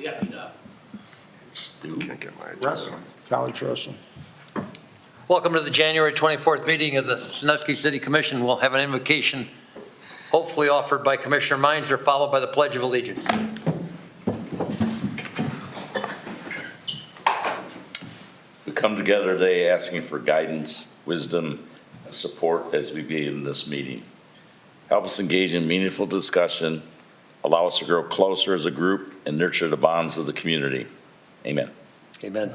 Yeah, beat up. Can't get my Wrestling, college wrestling. Welcome to the January 24th meeting of the Sandusky City Commission. We'll have an invocation hopefully offered by Commissioner Manger, followed by the Pledge of Allegiance. We come together today asking for guidance, wisdom, and support as we begin this meeting. Help us engage in meaningful discussion, allow us to grow closer as a group, and nurture the bonds of the community. Amen. Amen.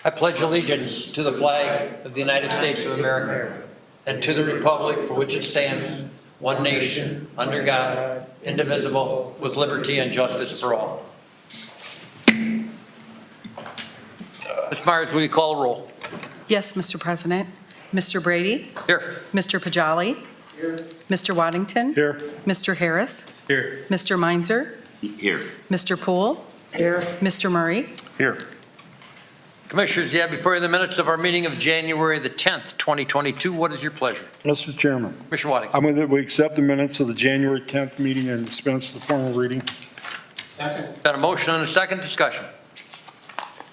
I pledge allegiance to the flag of the United States of America and to the republic for which it stands, one nation, under God, indivisible, with liberty and justice for all. Ms. Myers, will you call a roll? Yes, Mr. President. Mr. Brady? Here. Mr. Pajali? Here. Mr. Waddington? Here. Mr. Harris? Here. Mr. Meinzer? Here. Mr. Poole? Here. Mr. Murray? Here. Commissioners, you have before you the minutes of our meeting of January the 10th, 2022. What is your pleasure? Mr. Chairman, Commissioner Waddington. I move that we accept the minutes of the January 10th meeting and dispense the formal reading. Second. Got a motion and a second discussion.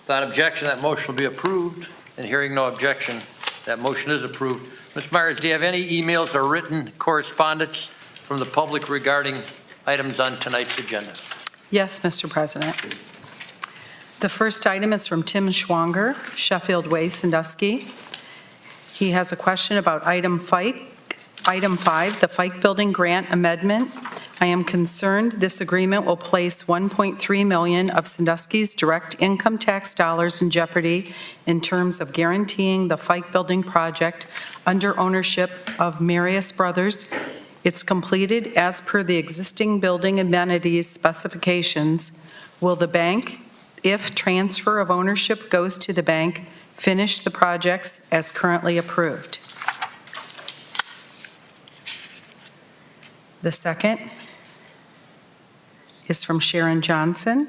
Without objection, that motion will be approved. And hearing no objection, that motion is approved. Ms. Myers, do you have any emails or written correspondence from the public regarding items on tonight's agenda? Yes, Mr. President. The first item is from Tim Schwanger, Sheffield Way, Sandusky. He has a question about item 5, the Feick Building Grant Amendment. I am concerned this agreement will place $1.3 million of Sandusky's direct income tax dollars in jeopardy in terms of guaranteeing the Feick Building project under ownership of Marius Brothers. It's completed as per the existing building amenities specifications. Will the bank, if transfer of ownership goes to the bank, finish the projects as currently approved? The second is from Sharon Johnson.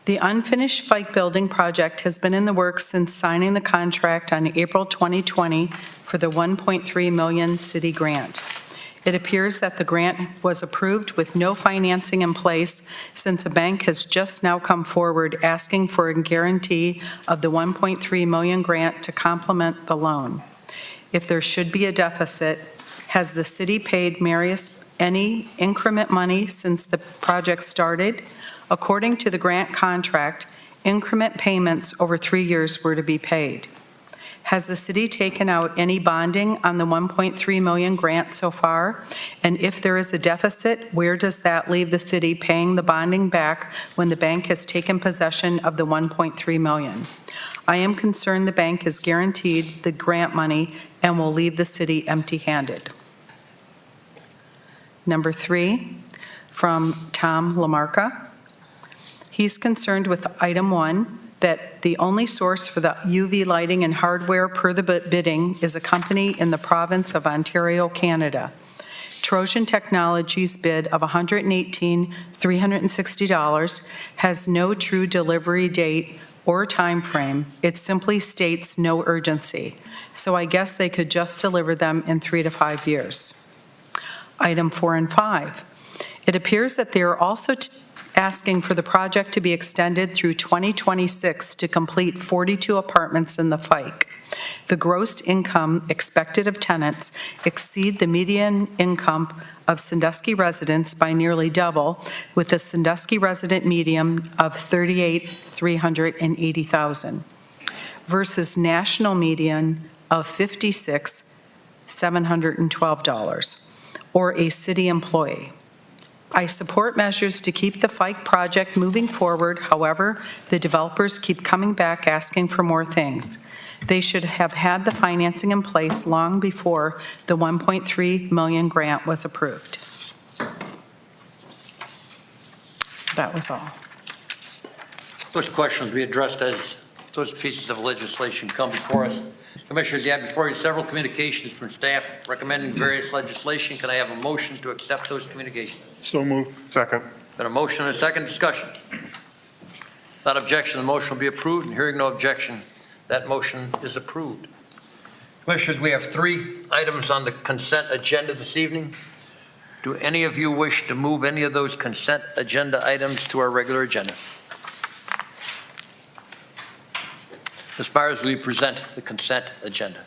The unfinished Feick Building project has been in the works since signing the contract on April 2020 for the $1.3 million city grant. It appears that the grant was approved with no financing in place since a bank has just now come forward asking for a guarantee of the $1.3 million grant to complement the loan. If there should be a deficit, has the city paid Marius any increment money since the project started? According to the grant contract, increment payments over 3 years were to be paid. Has the city taken out any bonding on the $1.3 million grant so far? And if there is a deficit, where does that leave the city paying the bonding back when the bank has taken possession of the $1.3 million? I am concerned the bank is guaranteed the grant money and will leave the city empty-handed. Number 3, from Tom Lamarca. He's concerned with item 1, that the only source for the UV lighting and hardware per the bidding is a company in the province of Ontario, Canada. Trojan Technologies' bid of $118,360 has no true delivery date or time frame. It simply states no urgency. So I guess they could just deliver them in 3 to 5 years. Item 4 and 5. It appears that they are also asking for the project to be extended through 2026 to complete 42 apartments in the Feick. The gross income expected of tenants exceed the median income of Sandusky residents by nearly double, with the Sandusky resident median of $38,380,000 versus national median of $56,712, or a city employee. I support measures to keep the Feick project moving forward. However, the developers keep coming back asking for more things. They should have had the financing in place long before the $1.3 million grant was approved. That was all. Those questions will be addressed as those pieces of legislation come before us. Commissioners, you have before you several communications from staff recommending various legislation. Can I have a motion to accept those communications? So moved. Second. Been a motion and a second discussion. Without objection, the motion will be approved, and hearing no objection, that motion is approved. Commissioners, we have 3 items on the consent agenda this evening. Do any of you wish to move any of those consent agenda items to our regular agenda? Ms. Myers, will you present the consent agenda?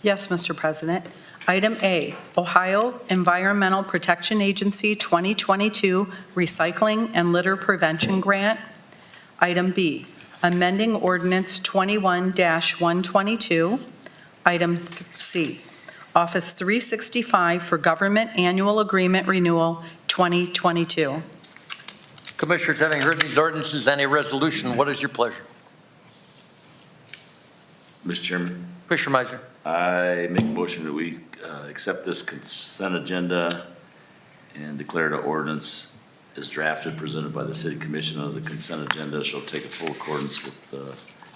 Yes, Mr. President. Item A, Ohio Environmental Protection Agency 2022 Recycling and Litter Prevention Grant. Item B, amending ordinance 21-122. Item C, Office 365 for Government Annual Agreement Renewal 2022. Commissioners, having heard these ordinances and a resolution, what is your pleasure? Mr. Chairman, Commissioner Meiser. I make a motion that we accept this consent agenda and declare the ordinance as drafted, presented by the City Commission of the consent agenda shall take a full accordance with the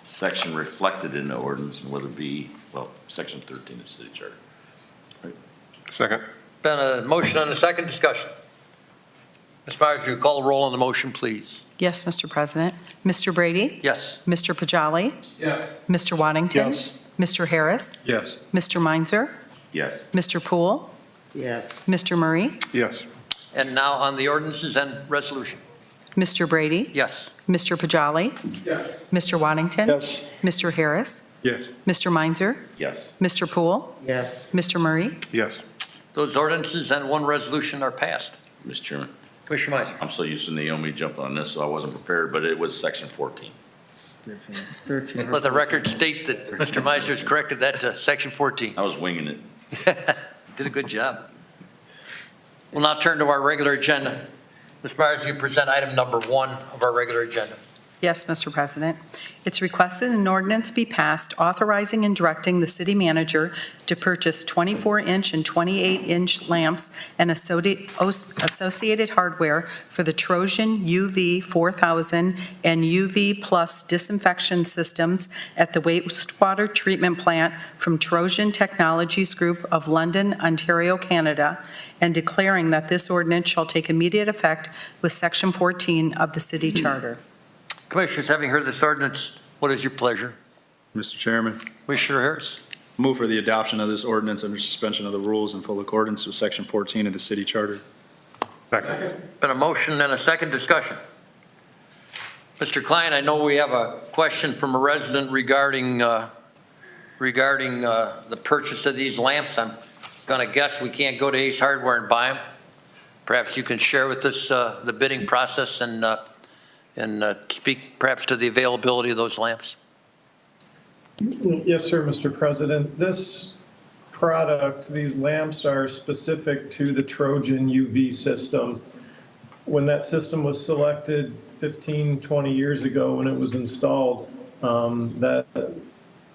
section reflected in the ordinance, and whether it be, well, section 13 of the city charter. Second. Been a motion and a second discussion. Ms. Myers, if you call the roll on the motion, please. Yes, Mr. President. Mr. Brady? Yes. Mr. Pajali? Yes. Mr. Waddington? Yes. Mr. Harris? Yes. Mr. Meinzer? Yes. Mr. Poole? yes, Mr. Murray? Yes. And now on the ordinances and resolution. Mr. Brady? Yes. Mr. Pajali? Yes. Mr. Waddington? Yes. Mr. Harris? Yes. Mr. Meinzer? Yes. Mr. Poole? yes, Mr. Murray? Yes. Those ordinances and one resolution are passed. Mr. Chairman, Commissioner Meiser. I'm so used to Naomi jumping on this, so I wasn't prepared, but it was section 14. 13. Let the record state that Mr. Meiser has corrected that to section 14. I was winging it. Did a good job. We'll now turn to our regular agenda. Ms. Myers, you present item number 1 of our regular agenda. Yes, Mr. President. It's requested an ordinance be passed authorizing and directing the city manager to purchase 24-inch and 28-inch lamps and associated hardware for the Trojan UV 4000 and UV Plus disinfection systems at the wastewater treatment plant from Trojan Technologies Group of London, Ontario, Canada, and declaring that this ordinance shall take immediate effect with Section 14 of the city charter. Commissioners, having heard this ordinance, what is your pleasure? Mr. Chairman, Commissioner Harris. move for the adoption of this ordinance under suspension of the rules in full accordance with Section 14 of the city charter. Second. Been a motion and a second discussion. Mr. Klein, I know we have a question from a resident regarding the purchase of these lamps. I'm going to guess we can't go to Ace Hardware and buy them. Perhaps you can share with us the bidding process and speak perhaps to the availability of those lamps. Yes, sir, Mr. President. This product, these lamps are specific to the Trojan UV system. When that system was selected 15, 20 years ago when it was installed, that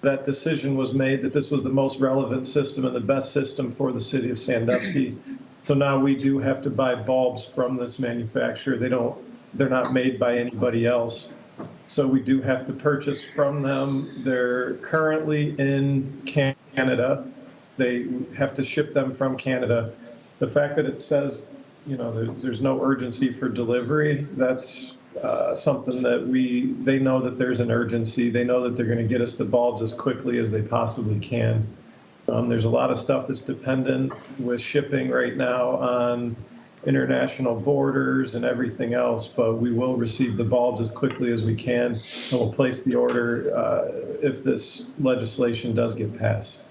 decision was made that this was the most relevant system and the best system for the city of Sandusky. So now we do have to buy bulbs from this manufacturer. They're not made by anybody else. So we do have to purchase from them. They're currently in Canada. They have to ship them from Canada. The fact that it says, there's no urgency for delivery, that's something that they know that there's an urgency. They know that they're going to get us the bulbs as quickly as they possibly can. There's a lot of stuff that's dependent with shipping right now on international borders and everything else, but we will receive the bulbs as quickly as we can, and we'll place the order if this legislation does get passed.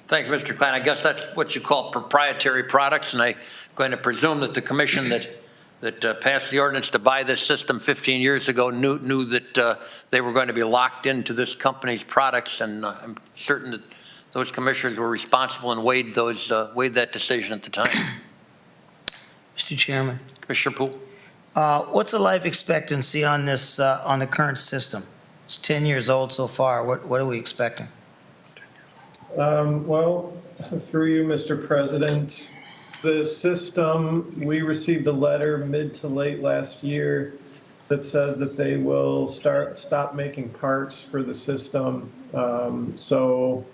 Thank you, Mr. Klein. I guess that's what you call proprietary products, and I'm going to presume that the commission that passed the ordinance to buy this system 15 years ago knew that they were going to be locked into this company's products, and I'm certain that those commissioners were responsible and weighed that decision at the time. Mr. Chairman, Commissioner Poole. what's the life expectancy on this, on the current system? It's 10 years old so far. What are we expecting? Well, through you, Mr. President, the system, we received a letter mid to late last year that says that they will stop making parts for the system. So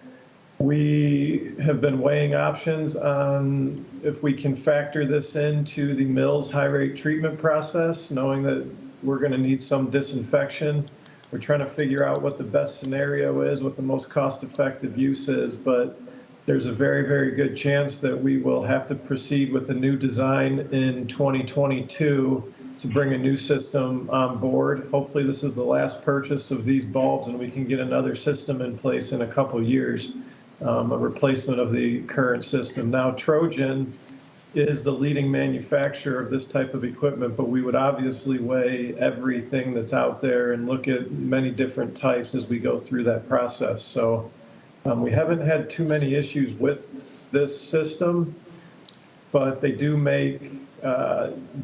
we have been weighing options on if we can factor this into the Mills high rate treatment process, knowing that we're going to need some disinfection. We're trying to figure out what the best scenario is, what the most cost effective use is, but there's a very, very good chance that we will have to proceed with a new design in 2022 to bring a new system on board. Hopefully this is the last purchase of these bulbs and we can get another system in place in a couple years, a replacement of the current system. Now, Trojan is the leading manufacturer of this type of equipment, but we would obviously weigh everything that's out there and look at many different types as we go through that process. So we haven't had too many issues with this system, but they do make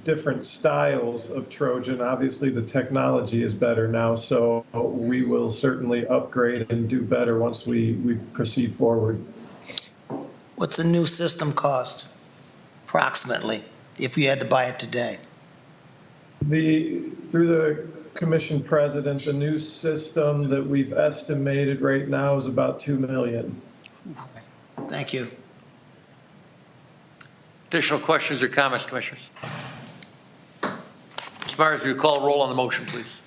different styles of Trojan. Obviously, the technology is better now, so we will certainly upgrade and do better once we proceed forward. What's a new system cost, approximately, if you had to buy it today? Through the commission president, the new system that we've estimated right now is about $2 million. Thank you. Additional questions or comments, Commissioners? Ms. Myers, will you call roll on the motion, please?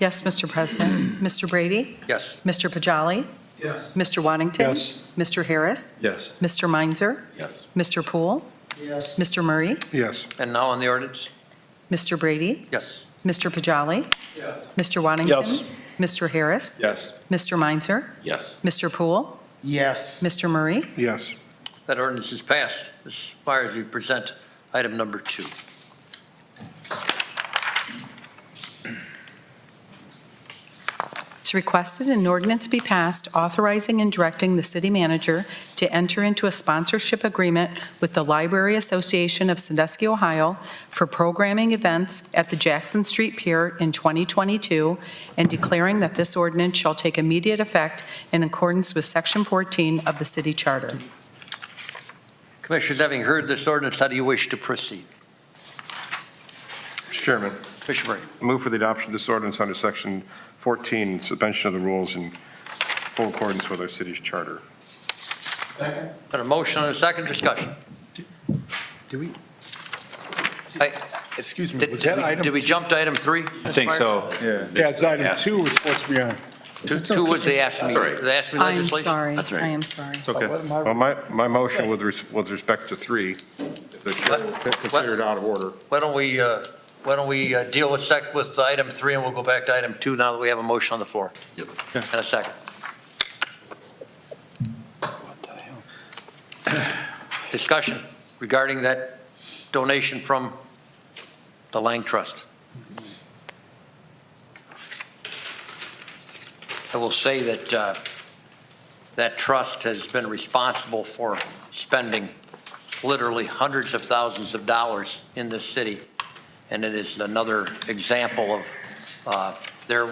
Yes, Mr. President. Mr. Brady? Yes. Mr. Pajali? Yes. Mr. Waddington? Yes. Mr. Harris? Yes. Mr. Meinzer? Yes. Mr. Poole? Yes. Mr. Murray? Yes. And now on the ordinance? Mr. Brady? Yes. Mr. Pajali? Yes. Mr. Waddington? Yes. Mr. Harris? Yes. Mr. Meinzer? Yes. Mr. Poole? Yes. Mr. Murray? Yes. That ordinance is passed. Ms. Myers, you present item number 2. It's requested an ordinance be passed authorizing and directing the city manager to enter into a sponsorship agreement with the Library Association of Sandusky, Ohio for programming events at the Jackson Street Pier in 2022 and declaring that this ordinance shall take immediate effect in accordance with Section 14 of the city charter. Commissioners, having heard this ordinance, how do you wish to proceed? Mr. Chairman, Commissioner Murray. I move for the adoption of this ordinance under Section 14, suspension of the rules in full accordance with our city's charter. Second. Got a motion and a second discussion. Do we? Excuse me, Did was that item we jump to item 3? I think so, yeah. Yeah, it's item 2 was supposed to be on. Two was the AFCSME. The AFCSME I am legislation. sorry. That's right. I am sorry. It's okay. Well, my motion with respect to 3, that considered out of order. Why don't we deal with item 3 and we'll go back to item 2 now that we have a motion on the floor. Yep. And a second. What the hell? Discussion regarding that donation from the Lange Trust. I will say that that trust has been responsible for spending literally hundreds of thousands of dollars in this city, and it is another example of their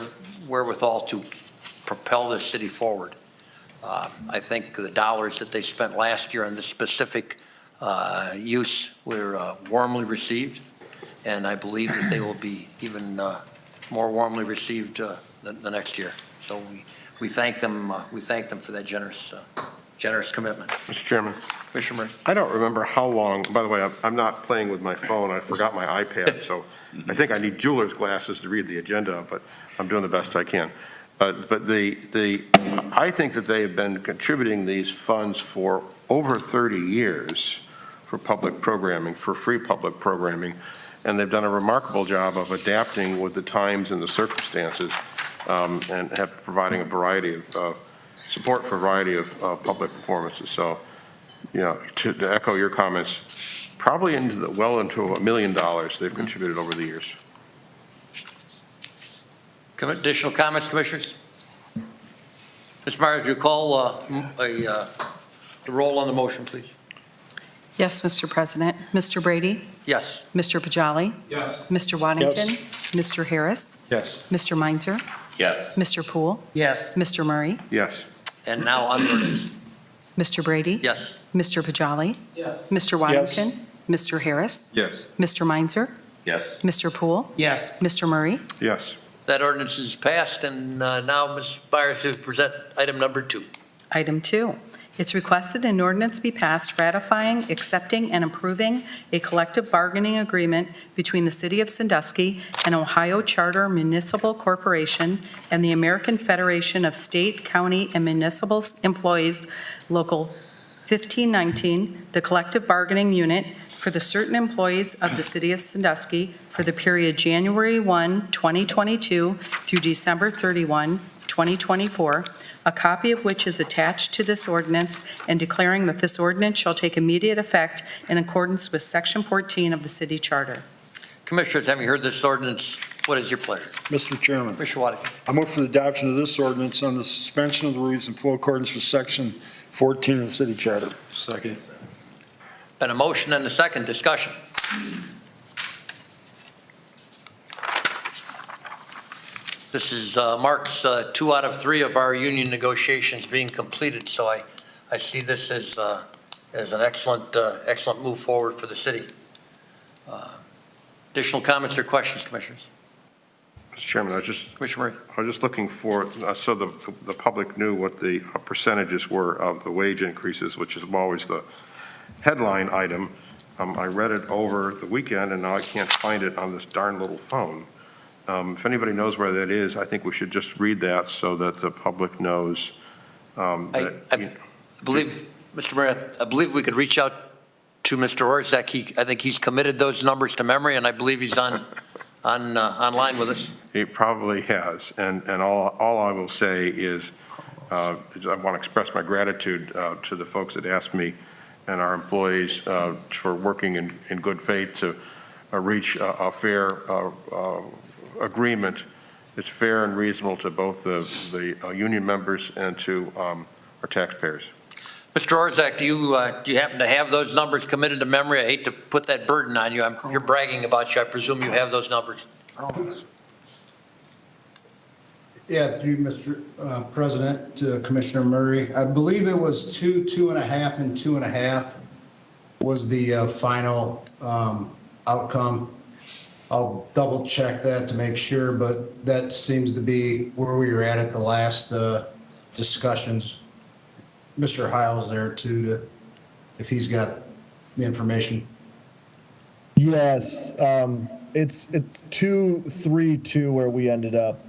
wherewithal to propel this city forward. I think the dollars that they spent last year on this specific use were warmly received, and I believe that they will be even more warmly received the next year. So we thank them. We thank them for that generous commitment. Mr. Chairman, Commissioner Murray. I don't remember how long, by the way, I'm not playing with my phone. I forgot my iPad, so I think I need jeweler's glasses to read the agenda, but I'm doing the best I can. But I think that they have been contributing these funds for over 30 years for public programming, for free public programming, and they've done a remarkable job of adapting with the times and the circumstances, and providing a variety of support for a variety of public performances. So, you know, to echo your comments, probably well into $1 million they've contributed over the years. Additional comments, Commissioners? Ms. Myers, you call the roll on the motion, please. Yes, Mr. President. Mr. Brady? Yes. Mr. Pajali? Yes. Mr. Waddington? Yes. Mr. Harris? Yes. Mr. Meinzer? Yes. Mr. Poole? Yes. Mr. Murray? Yes. And now on the ordinance. Mr. Brady? Yes. Mr. Pajali? Yes. Mr. Waddington? Mr. Harris? Yes. Mr. Meinzer? Yes. Mr. Poole? Yes. Mr. Murray? Yes. That ordinance is passed, and now Ms. Myers will present item number 2. Item 2, it's requested an ordinance be passed ratifying, accepting, and approving a collective bargaining agreement between the City of Sandusky and Ohio Charter Municipal Corporation and the American Federation of State, County, and Municipal Employees, Local 1519, the collective bargaining unit for the certain employees of the City of Sandusky for the period January 1, 2022 through December 31, 2024, a copy of which is attached to this ordinance, and declaring that this ordinance shall take immediate effect in accordance with Section 14 of the City Charter. Commissioners, having heard this ordinance, what is your pleasure? Mr. Chairman, Commissioner Waddington. I move for the adoption of this ordinance on the suspension of the rules in full accordance with Section 14 of the City Charter. Second. Been a motion and a second. Discussion. This is marks 2 out of 3 of our union negotiations being completed, so I see this as an excellent move forward for the city. Additional comments or questions, commissioners? Mr. Chairman, Commissioner Murray. I was just looking for, so the public knew what the percentages were of the wage increases, which is always the headline item. I read it over the weekend, and now I can't find it on this darn little phone. If anybody knows where that is, I think we should just read that so that the public knows. I believe, Mr. Mayor, I believe we could reach out to Mr. Orzak. I think he's committed those numbers to memory, and I believe he's online with us. He probably has, and all I will say is I want to express my gratitude to the folks that asked me and our employees for working in good faith to reach a fair agreement. It's fair and reasonable to both the union members and to our taxpayers. Mr. Orzak, do you happen to have those numbers committed to memory? I hate to put that burden on you. You're bragging about you. I presume you have those numbers. Yeah, through Mr. President, to Commissioner Murray. I believe it was 2, 2.5, and 2.5 was the final outcome. I'll double check that to make sure, but that seems to be where we were at the last discussions. Mr. Heil's there too, if he's got the information. Yes, it's 2-3-2 where we ended up.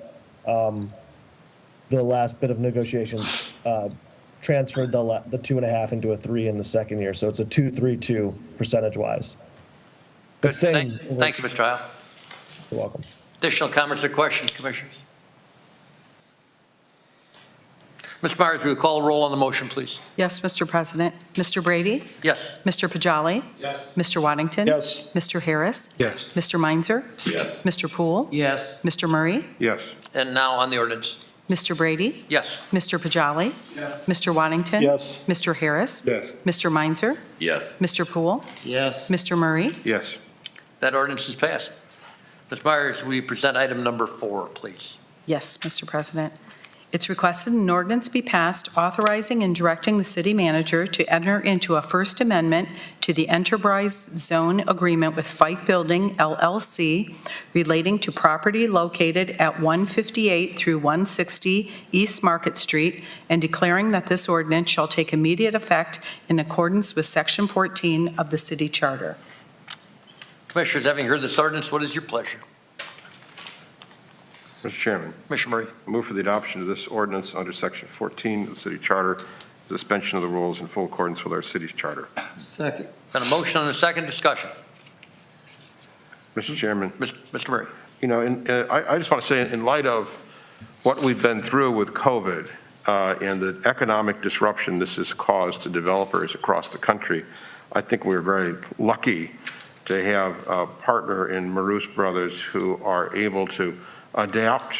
The last bit of negotiations transferred the 2.5 into a 3 in the second year, so it's a 2-3-2 percentage-wise. Good. Thank you, Mr. Heil. You're welcome. Additional comments or questions, commissioners? Ms. Myers, will you call a roll on the motion, please? Yes, Mr. President. Mr. Brady? Yes. Mr. Pajali? Yes. Mr. Waddington? Yes. Mr. Harris? Yes. Mr. Meinzer? Yes. Mr. Poole? Yes. Mr. Murray? Yes. And now on the ordinance. Mr. Brady? Yes. Mr. Pajali? Yes. Mr. Waddington? Yes. Mr. Harris? Yes. Mr. Meinzer? Yes. Mr. Poole? Yes. Mr. Murray? Yes. That ordinance is passed. Ms. Myers, will you present item number 4, please? Yes, Mr. President. It's requested an ordinance be passed authorizing and directing the city manager to enter into a First Amendment to the Enterprise Zone Agreement with Feick Building, LLC, relating to property located at 158 through 160 East Market Street, and declaring that this ordinance shall take immediate effect in accordance with Section 14 of the City Charter. Commissioners, having heard this ordinance, what is your pleasure? Mr. Chairman, Commissioner Murray. I move for the adoption of this ordinance under Section 14 of the City Charter, suspension of the rules in full accordance with our city's charter. Second. Been a motion and a second discussion. Mr. Chairman, Mr. Murray. you know, I just want to say, in light of what we've been through with COVID and the economic disruption this has caused to developers across the country, I think we're very lucky to have a partner in Marus Brothers who are able to adapt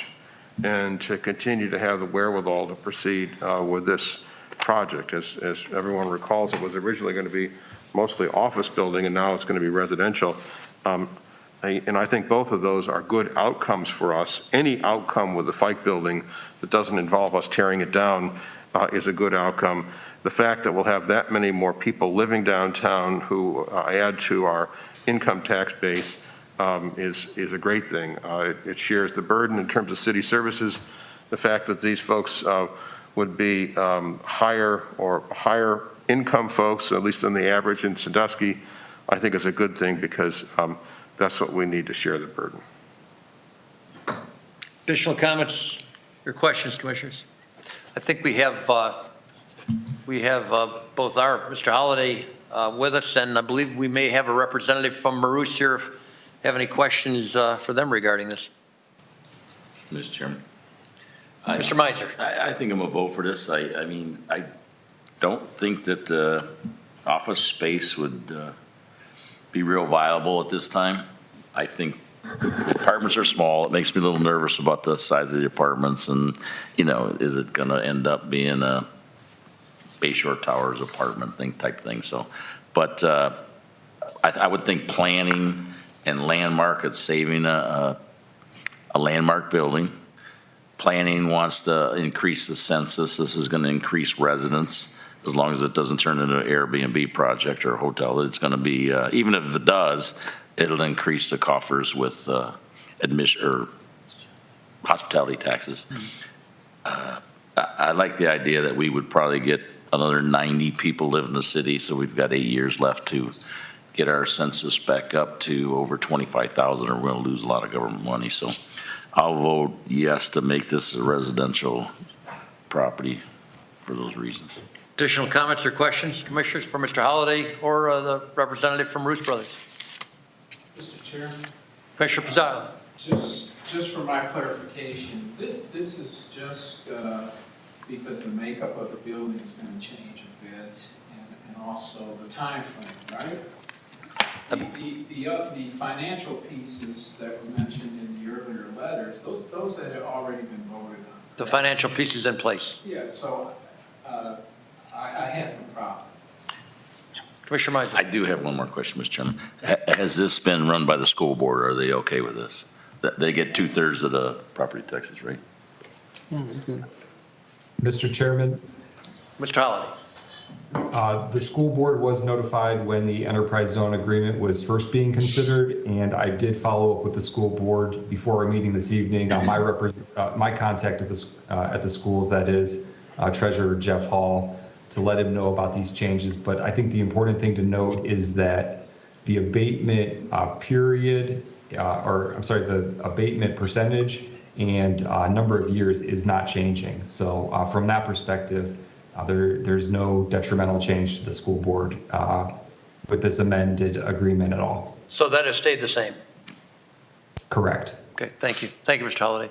and to continue to have the wherewithal to proceed with this project. As everyone recalls, it was originally going to be mostly office building, and now it's going to be residential. And I think both of those are good outcomes for us. Any outcome with the Feick building that doesn't involve us tearing it down is a good outcome. The fact that we'll have that many more people living downtown who add to our income tax base is a great thing. It shares the burden in terms of city services. The fact that these folks would be higher income folks, at least than the average in Sandusky, I think is a good thing, because that's what we need to share the burden. Additional comments or questions, commissioners? I think we have both are, Mr. Holliday with us, and I believe we may have a representative from Maroos here. If you have any questions for them regarding this. Mr. Chairman. Mr. Manger. I think I'm gonna vote for this. I mean, I don't think that office space would be real viable at this time. I think the apartments are small. It makes me a little nervous about the size of the apartments and, is it gonna end up being a Bayshore Towers apartment type thing? So, but I would think planning and landmark, it's saving a landmark building. Planning wants to increase the census. This is going to increase residents. As long as it doesn't turn into an Airbnb project or a hotel, it's going to be, even if it does, it'll increase the coffers with admission or hospitality taxes. I like the idea that we would probably get another 90 people live in the city, so we've got 8 years left to get our census back up to over 25,000, or we're going to lose a lot of government money. So I'll vote yes to make this a residential property for those reasons. Additional comments or questions, Commissioners, for Mr. Holliday or the representative from Roos Brothers? Mr. Chairman, Commissioner Pizzaro. just for my clarification, this is just because the makeup of the building is going to change a bit, and also the time frame, right? The financial pieces that were mentioned in the earlier letters, those had already been voted on. The financial piece is in place. Yeah, so I have no problem with this. Commissioner Meisner. I do have one more question, Mr. Chairman. Has this been run by the school board? Are they okay with this? That they get 2/3 of the property taxes, right? Mr. Chairman, Mr. Holliday. the school board was notified when the enterprise zone agreement was first being considered, and I did follow up with the school board before our meeting this evening on my contact at the schools, that is Treasurer Jeff Hall, to let him know about these changes. But I think the important thing to note is that the abatement period, the abatement percentage and number of years is not changing. So from that perspective, there's no detrimental change to the school board with this amended agreement at all. So that has stayed the same? Correct. Okay, thank you. Thank you, Mr. Holliday.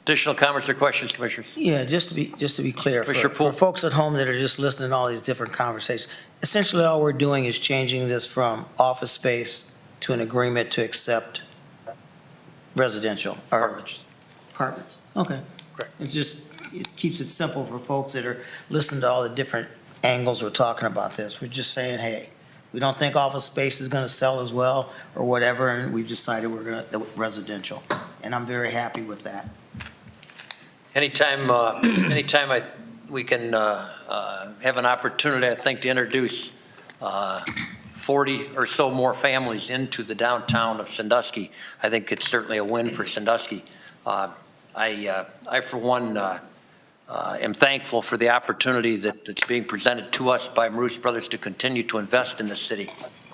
Additional comments or questions, Commissioners? Yeah, just to be clear, Commissioner for Poole. folks at home that are just listening to all these different conversations, essentially all we're doing is changing this from office space to an agreement to accept residential or apartments. Okay. Correct. It keeps it simple for folks that are listening to all the different angles we're talking about this. We're just saying, hey, we don't think office space is going to sell as well or whatever, and we've decided we're going to residential. And I'm very happy with that. Anytime we can have an opportunity, I think, to introduce 40 or so more families into the downtown of Sandusky, I think it's certainly a win for Sandusky. I for one, am thankful for the opportunity that's being presented to us by Maroos Brothers to continue to invest in the city.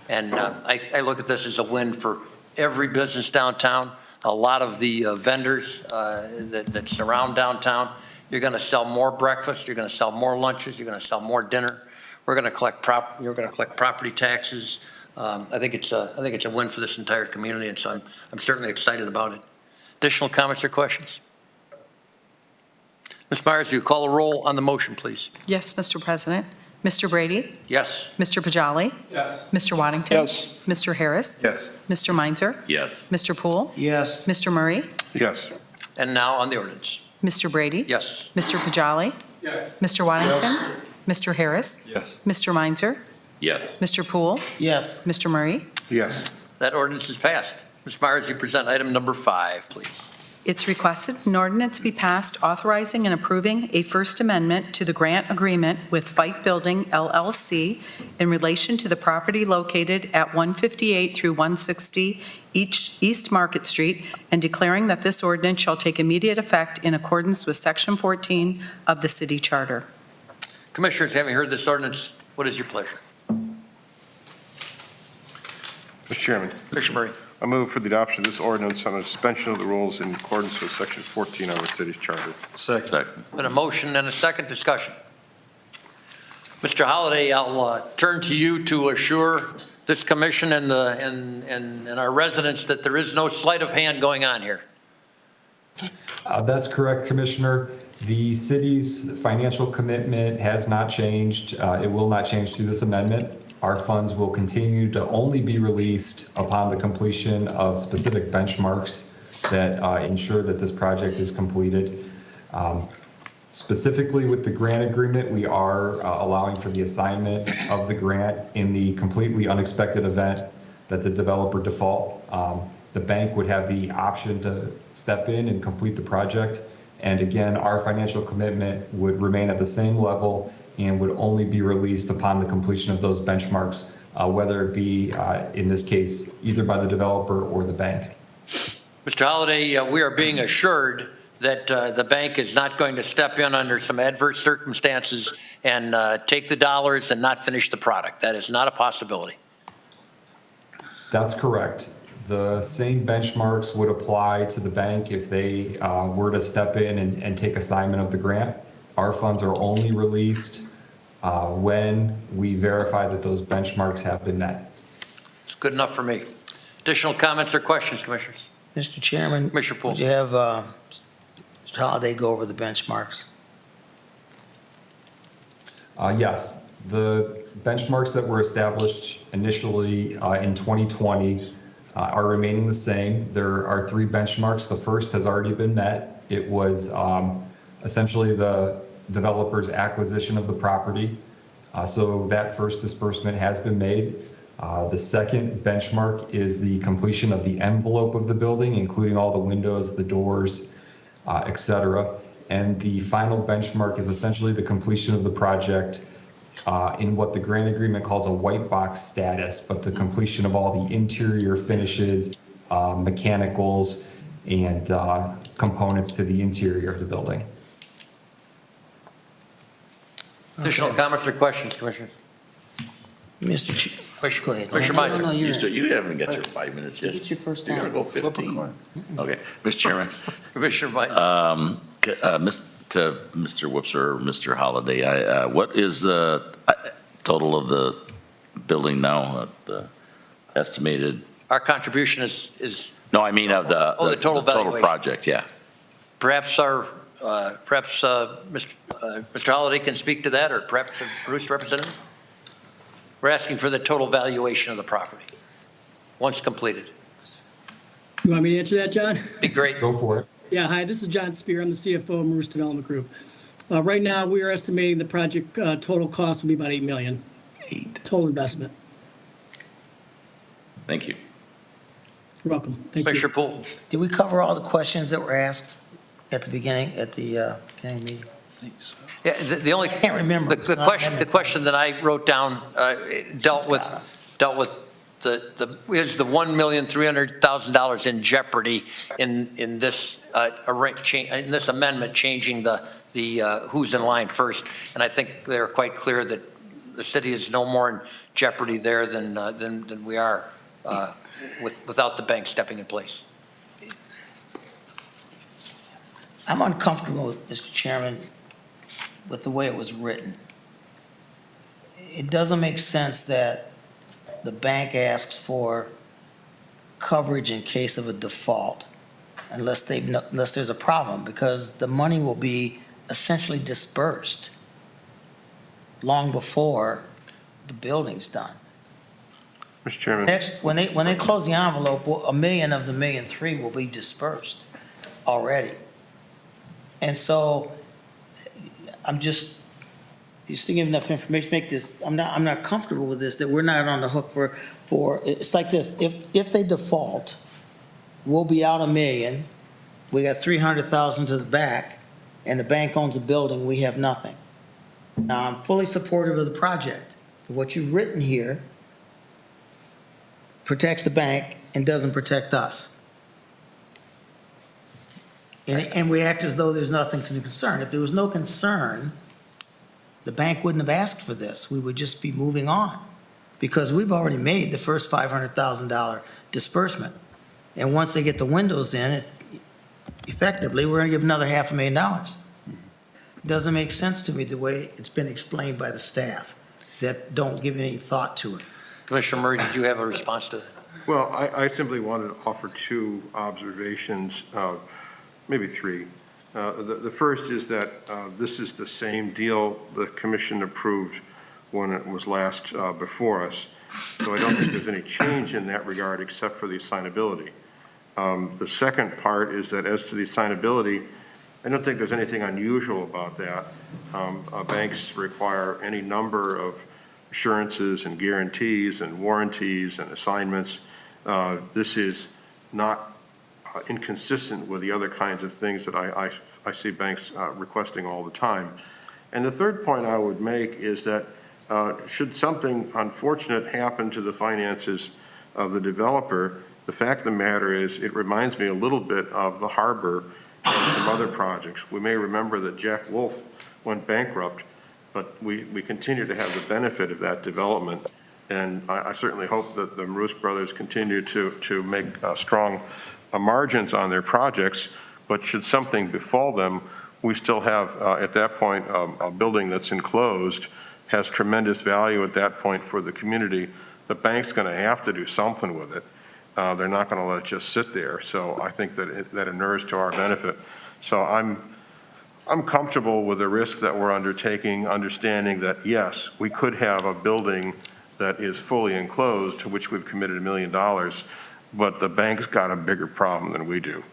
And I look at this as a win for every business downtown. A lot of the vendors that surround downtown. You're going to sell more breakfast. You're going to sell more lunches. You're going to sell more dinner. You're going to collect property taxes. I think it's a win for this entire community, and so I'm certainly excited about it. Additional comments or questions? Ms. Myers, will you call a roll on the motion, please? Yes, Mr. President. Mr. Brady? Yes. Mr. Pajali? Yes. Mr. Waddington? Yes. Mr. Harris? Yes. Mr. Meinzer? Yes. Mr. Poole? Yes. Mr. Murray? Yes. And now on the ordinance. Mr. Brady? Yes. Mr. Pajali? Yes. Mr. Waddington? Mr. Harris? Yes. Mr. Meinzer? Yes. Mr. Poole? Yes. Mr. Murray? Yes. That ordinance is passed. Ms. Myers, you present item number 5, please. It's requested an ordinance be passed authorizing and approving a First Amendment to the grant agreement with Feick Building LLC in relation to the property located at 158 through 160 East Market Street, and declaring that this ordinance shall take immediate effect in accordance with Section 14 of the city charter. Commissioners, having heard this ordinance, what is your pleasure? Mr. Chairman, Commissioner Murray. I move for the adoption of this ordinance on the suspension of the rules in accordance with Section 14 of the city's charter. Second. Been a motion and a second discussion. Mr. Holliday, I'll turn to you to assure this commission and our residents that there is no sleight of hand going on here. That's correct, Commissioner. The city's financial commitment has not changed. It will not change through this amendment. Our funds will continue to only be released upon the completion of specific benchmarks that ensure that this project is completed. Specifically with the grant agreement, we are allowing for the assignment of the grant in the completely unexpected event that the developer default. The bank would have the option to step in and complete the project. And again, our financial commitment would remain at the same level and would only be released upon the completion of those benchmarks, whether it be, in this case, either by the developer or the bank. Mr. Holliday, we are being assured that the bank is not going to step in under some adverse circumstances and take the dollars and not finish the product. That is not a possibility. That's correct. The same benchmarks would apply to the bank if they were to step in and take assignment of the grant. Our funds are only released when we verify that those benchmarks have been met. It's good enough for me. Additional comments or questions, Commissioners? Mr. Chairman, Commissioner Poole. would you have Mr. Holliday go over the benchmarks? Yes, the benchmarks that were established initially in 2020 are remaining the same. There are 3 benchmarks. The first has already been met. It was essentially the developer's acquisition of the property. So that first disbursement has been made. The second benchmark is the completion of the envelope of the building, including all the windows, the doors, et cetera. And the final benchmark is essentially the completion of the project in what the grant agreement calls a white box status, but the completion of all the interior finishes, mechanicals, and components to the interior of the building. Additional comments or questions, Commissioners? Mr. Go ahead. Commissioner No, Meisner. no, you're- You haven't got your 5 minutes yet. Get your first You're time. going to go 15. Okay. Mr. Chairman, Commissioner Meisner. to Mr. Wipser, Mr. Holliday, what is the total of the building now, the estimated? Our contribution is No, I mean of the total valuation. project, yeah. perhaps Mr. Holliday can speak to that, or perhaps a Bruce representative? We're asking for the total valuation of the property, once completed. You want me to answer that, John? Be great. Go for it. Yeah, hi, this is John Spear. I'm the CFO of Maroos Development Group. Right now, we are estimating the project total cost will be about $8 million. Total investment. Thank you. You're welcome. Thank you. Commissioner Poole. Did we cover all the questions that were asked at the beginning, at the beginning meeting? I think so. Yeah, the only. I can't remember. The question that I wrote down dealt with is the $1,300,000 in jeopardy in this amendment, changing the who's in line first. And I think they're quite clear that the city is no more in jeopardy there than we are without the bank stepping in place. I'm uncomfortable, Mr. Chairman, with the way it was written. It doesn't make sense that the bank asks for coverage in case of a default unless there's a problem, because the money will be essentially dispersed long before the building's done. Mr. Chairman. Next, when they close the envelope, $1 million of the $1.3 million will be dispersed already. And so I'm just to give enough information to make this, I'm not comfortable with this, that we're not on the hook for it's like this, if they default, we'll be out $1 million, we got $300,000 to the back, and the bank owns a building, we have nothing. Now, I'm fully supportive of the project. What you've written here protects the bank and doesn't protect us. And we act as though there's nothing to concern. If there was no concern, the bank wouldn't have asked for this. We would just be moving on, because we've already made the first $500,000 disbursement. And once they get the windows in, effectively, we're going to give another $500,000. Doesn't make sense to me the way it's been explained by the staff, that don't give any thought to it. Commissioner Murray, did you have a response to that? Well, I simply wanted to offer two observations, maybe three. The first is that this is the same deal the commission approved when it was last before us. So I don't think there's any change in that regard except for the assignability. The second part is that as to the assignability, I don't think there's anything unusual about that. Banks require any number of assurances and guarantees and warranties and assignments. This is not inconsistent with the other kinds of things that I see banks requesting all the time. And the third point I would make is that should something unfortunate happen to the finances of the developer, the fact of the matter is it reminds me a little bit of the harbor and some other projects. We may remember that Jack Wolf went bankrupt, but we continue to have the benefit of that development. And I certainly hope that the Marous brothers continue to make strong margins on their projects, but should something befall them, we still have, at that point, a building that's enclosed, has tremendous value at that point for the community. The bank's going to have to do something with it. They're not going to let it just sit there. So I think that that inures to our benefit. So I'm comfortable with the risk that we're undertaking, understanding that, yes, we could have a building that is fully enclosed, to which we've committed $1 million, but the bank's got a bigger problem than we do.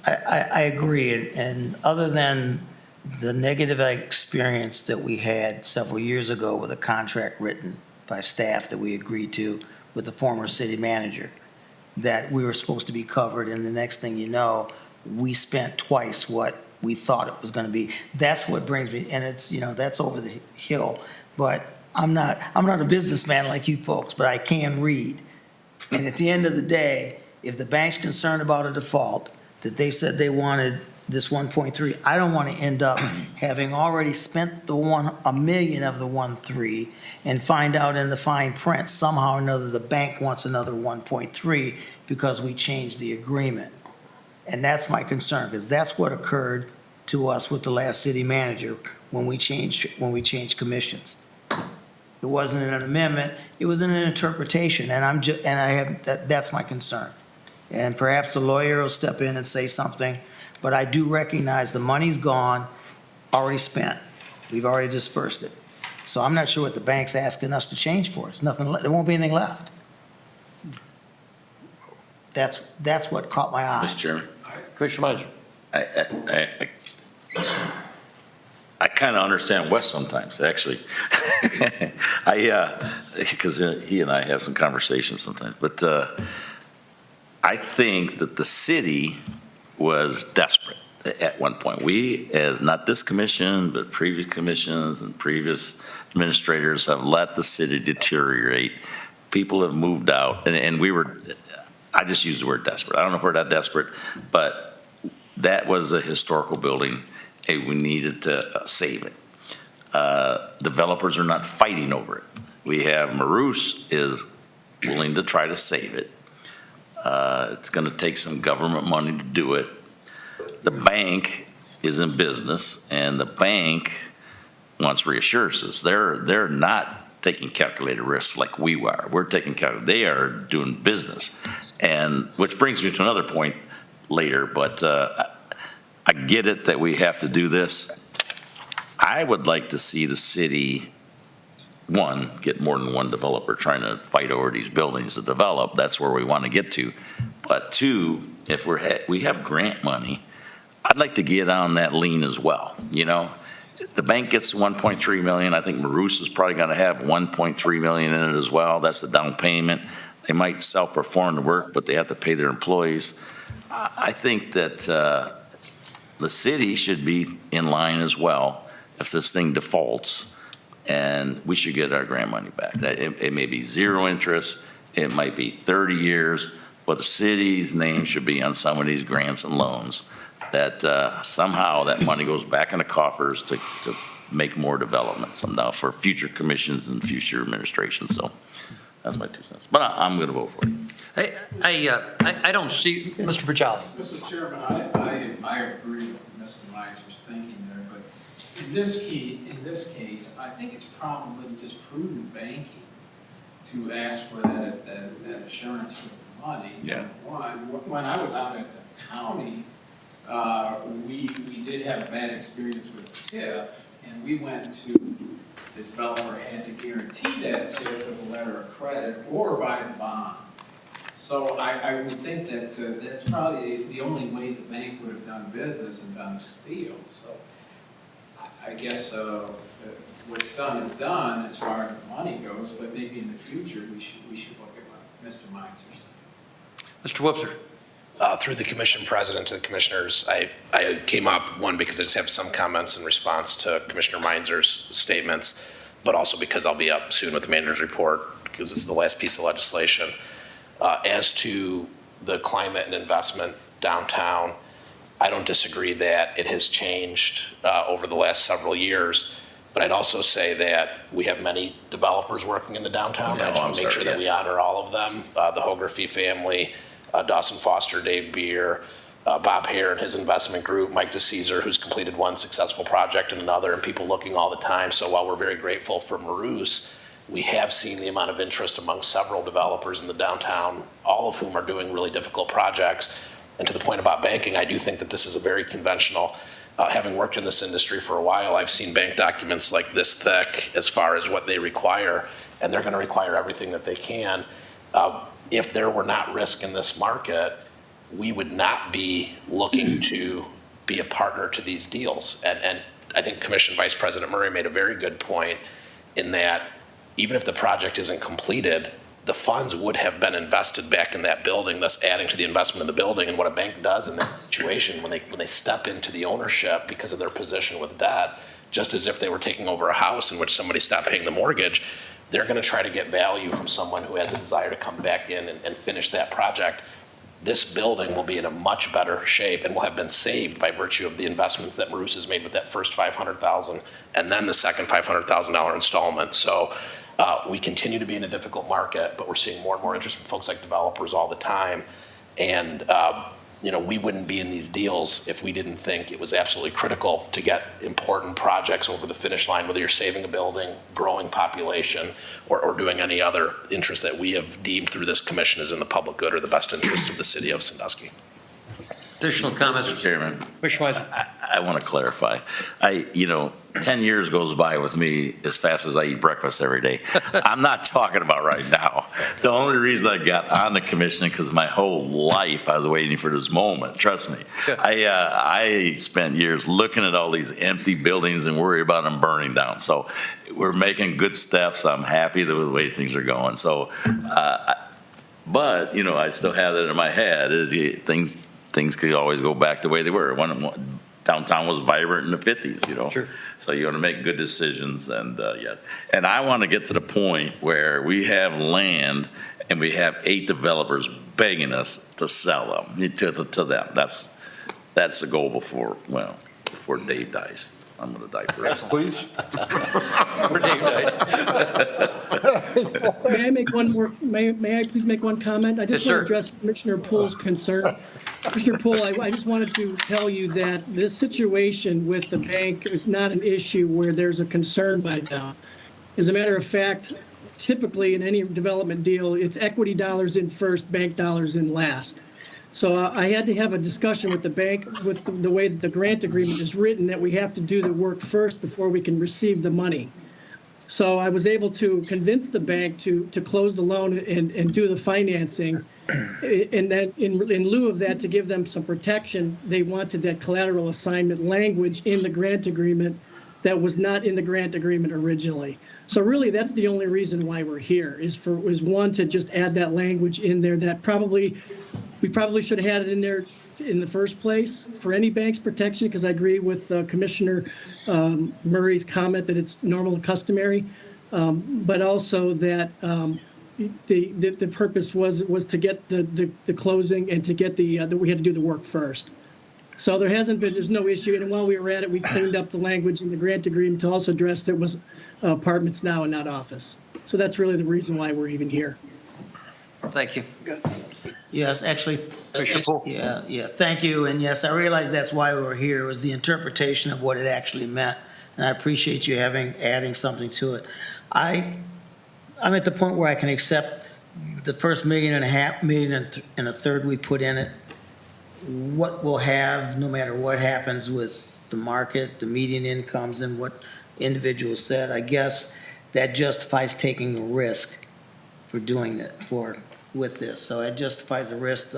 I agree, and other than the negative experience that we had several years ago with a contract written by staff that we agreed to with the former city manager, that we were supposed to be covered, and the next thing you know, we spent twice what we thought it was going to be. That's what brings me, and it's, that's over the hill, but I'm not a businessman like you folks, but I can read. And at the end of the day, if the bank's concerned about a default, that they said they wanted this 1.3, I don't want to end up having already spent $1 million of the 1.3 and find out in the fine print somehow or another the bank wants another 1.3 because we changed the agreement. And that's my concern, because that's what occurred to us with the last city manager when we changed commissions. It wasn't an amendment, it was an interpretation, and that's my concern. And perhaps the lawyer will step in and say something, but I do recognize the money's gone, already spent. We've already dispersed it. So I'm not sure what the bank's asking us to change for. It's nothing, there won't be anything left. That's what caught my eye. Mr. Chairman. Commissioner Manger. I kind of understand Wes sometimes, actually. Because he and I have some conversations sometimes. But I think that the city was desperate at one point. We, as not this commission, but previous commissions and previous administrators have let the city deteriorate. People have moved out, and we were, I just used the word desperate. I don't know if we're that desperate, but that was a historical building. Hey, we needed to save it. Developers are not fighting over it. We have Marous is willing to try to save it. It's going to take some government money to do it. The bank is in business, and the bank wants reassurances. They're not taking calculated risks like we are. We're taking calculated. They are doing business, and which brings me to another point later. But I get it that we have to do this. I would like to see the city, one, get more than one developer trying to fight over these buildings to develop. That's where we want to get to. But two, if we have grant money, I'd like to get on that lien as well. The bank gets 1.3 million. I think Marous is probably going to have 1.3 million in it as well. That's the down payment. They might self-perform the work, but they have to pay their employees. I think that the city should be in line as well if this thing defaults, and we should get our grant money back. It may be zero interest, it might be 30 years, but the city's name should be on some of these grants and loans, that somehow that money goes back in the coffers to make more development somehow for future commissions and future administrations. So that's my 2 cents. But I'm going to vote for it. I don't see, Mr. Pachal. Mr. Chairman, I agree with Mr. Meiser's thinking there, but in this case, I think it's probably just prudent banking to ask for that assurance with the money. Yeah. When I was out at the county, we did have a bad experience with TIF, and we went to, the developer had to guarantee that TIF with a letter of credit or by the bond. So I would think that that's probably the only way the bank would have done business and done this deal. So I guess what's done is done as far as the money goes, but maybe in the future we should look at what Mr. Meiser said. Mr. Wubser. Through the commission president to the commissioners, I came up, one, because I just have some comments in response to Commissioner Meinzer's statements, but also because I'll be up soon with the manager's report, because this is the last piece of legislation. As to the climate and investment downtown, I don't disagree that it has changed over the last several years, but I'd also say that we have many developers working in the downtown. I just want to make sure that we honor all of them. The Hogarty family, Dawson Foster, Dave Beer, Bob Hare and his investment group, Mike DeCesar, who's completed one successful project and another, and people looking all the time. So while we're very grateful for Maroos, we have seen the amount of interest among several developers in the downtown, all of whom are doing really difficult projects. And to the point about banking, I do think that this is a very conventional, having worked in this industry for a while, I've seen bank documents like this thick as far as what they require, and they're going to require everything that they can. If there were not risk in this market, we would not be looking to be a partner to these deals. And I think Commission Vice President Murray made a very good point in that even if the project isn't completed, the funds would have been invested back in that building, thus adding to the investment in the building. And what a bank does in that situation, when they step into the ownership because of their position with debt, just as if they were taking over a house in which somebody stopped paying the mortgage, they're going to try to get value from someone who has a desire to come back in and finish that project. This building will be in a much better shape and will have been saved by virtue of the investments that Maroos has made with that first $500,000 and then the second $500,000 installment. So we continue to be in a difficult market, but we're seeing more and more interest from folks like developers all the time. And we wouldn't be in these deals if we didn't think it was absolutely critical to get important projects over the finish line, whether you're saving a building, growing population, or doing any other interest that we have deemed through this commission is in the public good or the best interest of the city of Sandusky. Additional comments? Mr. Chairman, Mr. I want to clarify. 10 years goes by with me as fast as I eat breakfast every day. I'm not talking about right now. The only reason I got on the commission because my whole life I was waiting for this moment. Trust me. I spent years looking at all these empty buildings and worry about them burning down. So we're making good steps. I'm happy with the way things are going. So, but I still have that in my head. Things could always go back the way they were. Downtown was vibrant in the 50s, Sure. So you want to make good decisions, and I want to get to the point where we have land and we have 8 developers begging us to sell them to them. That's the goal before Dave dies. I'm going to die first. Please. Before Dave dies. May I make one more, may I please make one comment? I just Yes, want to sir. address Commissioner Poole's concern. Commissioner Poole, I just wanted to tell you that this situation with the bank is not an issue where there's a concern by them. As a matter of fact, typically in any development deal, it's equity dollars in first, bank dollars in last. So I had to have a discussion with the bank with the way that the grant agreement is written, that we have to do the work first before we can receive the money. So I was able to convince the bank to close the loan and do the financing. And then in lieu of that, to give them some protection, they wanted that collateral assignment language in the grant agreement that was not in the grant agreement originally. So really, that's the only reason why we're here, is one, to just add that language in there that we probably should have had it in there in the first place for any bank's protection, because I agree with Commissioner Murray's comment that it's normal and customary, but also that the purpose was to get the closing and to get that we had to do the work first. So there's no issue. And while we were at it, we cleaned up the language in the grant agreement to also address that it was apartments now and not office. So that's really the reason why we're even here. Thank you. Yes, actually, Commissioner Poole? yeah, thank you. And yes, I realize that's why we were here, was the interpretation of what it actually meant. And I appreciate you adding something to it. I'm at the point where I can accept the first million and a third we put in it. What we'll have, no matter what happens with the market, the median incomes, and what individuals said, I guess that justifies taking a risk for doing that, with this. So it justifies the risk.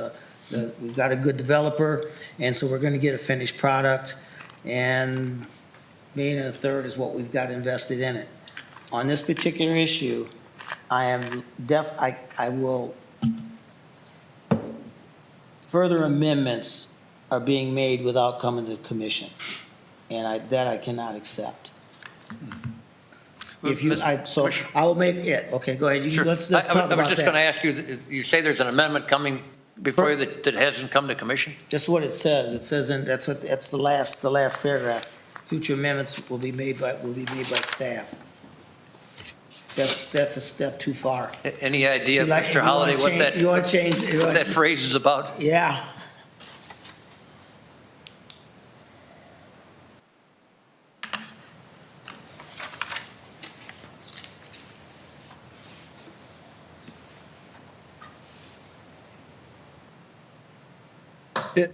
We've got a good developer, and so we're going to get a finished product, and million and a third is what we've got invested in it. On this particular issue, I will, further amendments are being made without coming to the commission, and I cannot accept. If you, so I will make it, okay, go ahead. Sure. Let's talk about that. I was just going to ask you, you say there's an amendment coming before you that hasn't come to commission? That's what it says. It says, and that's the last paragraph. Future amendments will be made by staff. That's a step too far. Any idea, You like- Mr. you Holliday, wanna what change- that, you wanna change- you what wanna- that phrase is about? Yeah.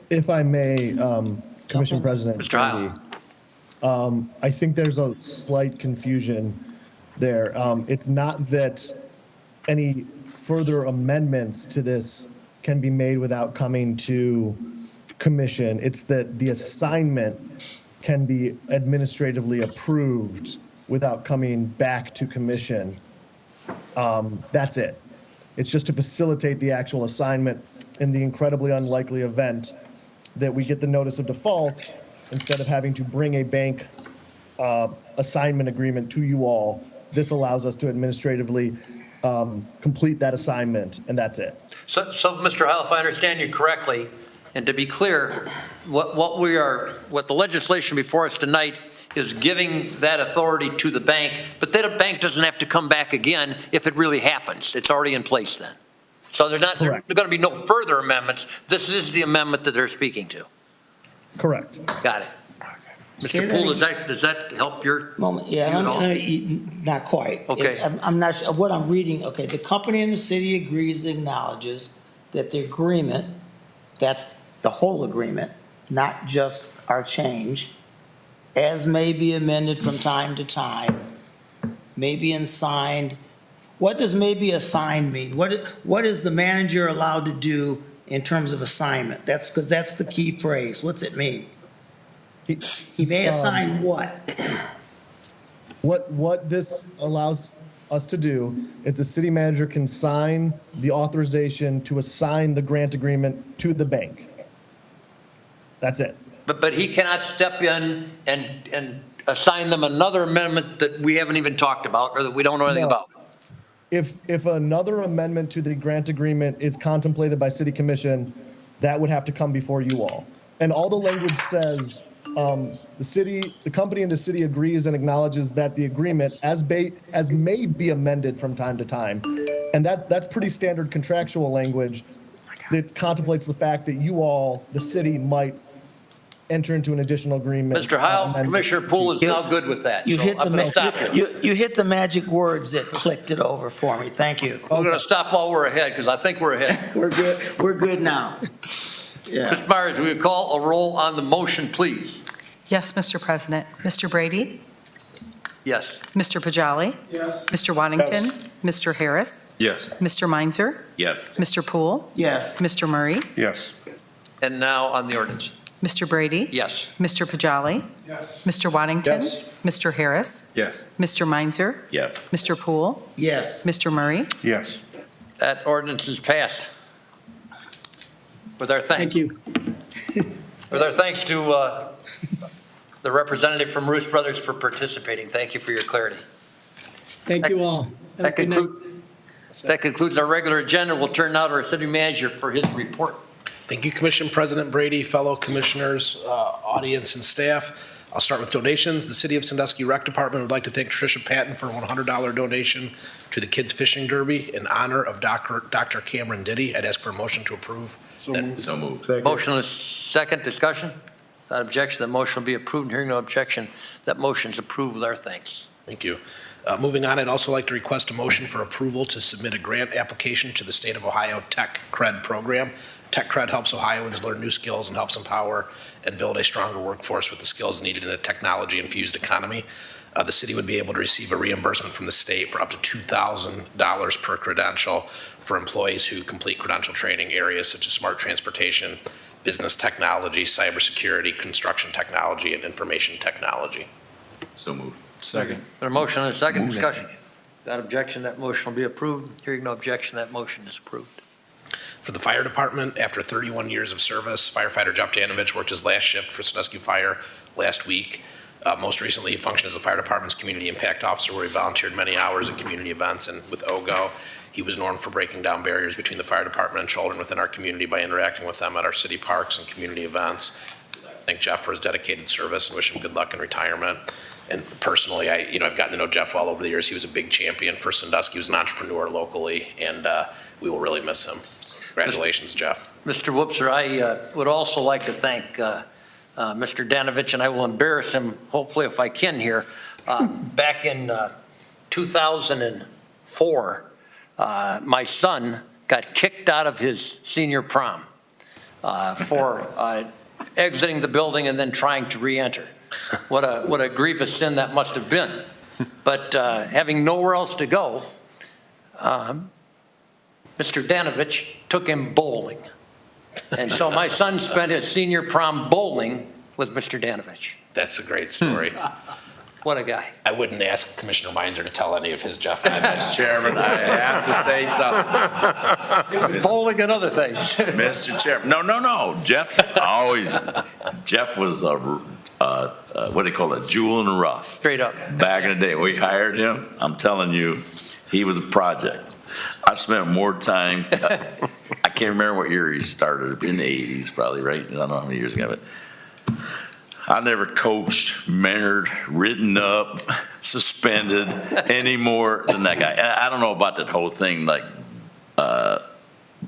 If I may, Commission President. Mr. Heil. Brady, I think there's a slight confusion there. It's not that any further amendments to this can be made without coming to commission. It's that the assignment can be administratively approved without coming back to commission. That's it. It's just to facilitate the actual assignment in the incredibly unlikely event that we get the notice of default, instead of having to bring a bank assignment agreement to you all. This allows us to administratively complete that assignment, and that's it. So, Mr. Heil, if I understand you correctly, and to be clear, what the legislation before us tonight is giving that authority to the bank, but then a bank doesn't have to come back again if it really happens. It's already in place then. So there's going to be no further amendments. This is the amendment that they're speaking to. Correct. Got it. Mr. Poole, does that help your? Moment, yeah, not quite. Okay. I'm not sure, what I'm reading, okay, the company and the city agrees and acknowledges that the agreement, that's the whole agreement, not just our change, as may be amended from time to time, may be signed. What does maybe assigned mean? What is the manager allowed to do in terms of assignment? That's because that's the key phrase. What's it mean? He may assign what? What this allows us to do is the city manager can sign the authorization to assign the grant agreement to the bank. That's it. But he cannot step in and assign them another amendment that we haven't even talked about or that we don't know anything about. If another amendment to the grant agreement is contemplated by city commission, that would have to come before you all. And all the language says, the company and the city agrees and acknowledges that the agreement as may be amended from time to time. And that's pretty standard contractual language that contemplates the fact that you all, the city, might enter into an additional agreement. Mr. Heil, Commissioner Poole is now good with that. You So hit I'm going to stop you. you hit the magic words that clicked it over for me. Thank you. We're going to stop while we're ahead because I think we're ahead. We're good. We're good now. Yeah. Ms. Myers, will you call a roll on the motion, please? Yes, Mr. President. Mr. Brady? Yes. Mr. Pajali? Yes. Mr. Waddington? Mr. Harris? Yes. Mr. Meinzer? Yes. Mr. Poole? Yes. Mr. Murray? Yes. And now on the ordinance. Mr. Brady? Yes. Mr. Pajali? Yes. Mr. Waddington? Yes. Mr. Harris? Yes. Mr. Meinzer? Yes. Mr. Poole? Yes. Mr. Murray? Yes. That ordinance is passed. With our thanks. Thank you. With our thanks to the representative from Roos Brothers for participating. Thank you for your clarity. Thank you all. Have a good night. That concludes our regular agenda. We'll turn now to our city manager for his report. Thank you, Commission President Brady, fellow commissioners, audience, and staff. I'll start with donations. The City of Sandusky Rec Department would like to thank Tricia Patton for a $100 donation to the Kids Fishing Derby in honor of Dr. Cameron Diddy. I'd ask for a motion to approve. So moved. So moved. Second. Motion is second. Discussion? Without objection, that motion will be approved. Hearing no objection, that motion is approved with our thanks. Thank you. Moving on, I'd also like to request a motion for approval to submit a grant application to the State of Ohio Tech Cred program. Tech Cred helps Ohioans learn new skills and helps empower and build a stronger workforce with the skills needed in a technology-infused economy. The city would be able to receive a reimbursement from the state for up to $2,000 per credential for employees who complete credential training areas such as smart transportation, business technology, cybersecurity, construction technology, and information technology. So moved. Second. A motion and a second. Discussion? Without objection, that motion will be approved. Hearing no objection, that motion is approved. For the fire department, after 31 years of service, firefighter Jeff Janovich worked his last shift for Sandusky Fire last week. Most recently, he functioned as the fire department's community impact officer, where he volunteered many hours at community events. And with OGO, he was known for breaking down barriers between the fire department and children within our community by interacting with them at our city parks and community events. I thank Jeff for his dedicated service and wish him good luck in retirement. And personally, I've gotten to know Jeff well over the years. He was a big champion for Sandusky. He was an entrepreneur locally, and we will really miss him. Congratulations, Jeff. Mr. Whoopser, I would also like to thank Mr. Danovich, and I will embarrass him, hopefully if I can here. Back in 2004, my son got kicked out of his senior prom for exiting the building and then trying to re-enter. What a grievous sin that must have been. But having nowhere else to go, Mr. Danovich took him bowling. And so my son spent his senior prom bowling with Mr. Danovich. That's a great story. What a guy. I wouldn't ask Commissioner Manger to tell any of his Jeff. Mr. Chairman, I have to say something. Bowling and other things. Mr. Chairman, no. Jeff was what do you call it, jewel in the rough. Straight up. Back in the day, we hired him. I'm telling you, he was a project. I spent more time, I can't remember what year he started, in the 80s probably, right? I don't know how many years ago, but I never coached, mentored, written up, suspended any more than that guy. I don't know about that whole thing, like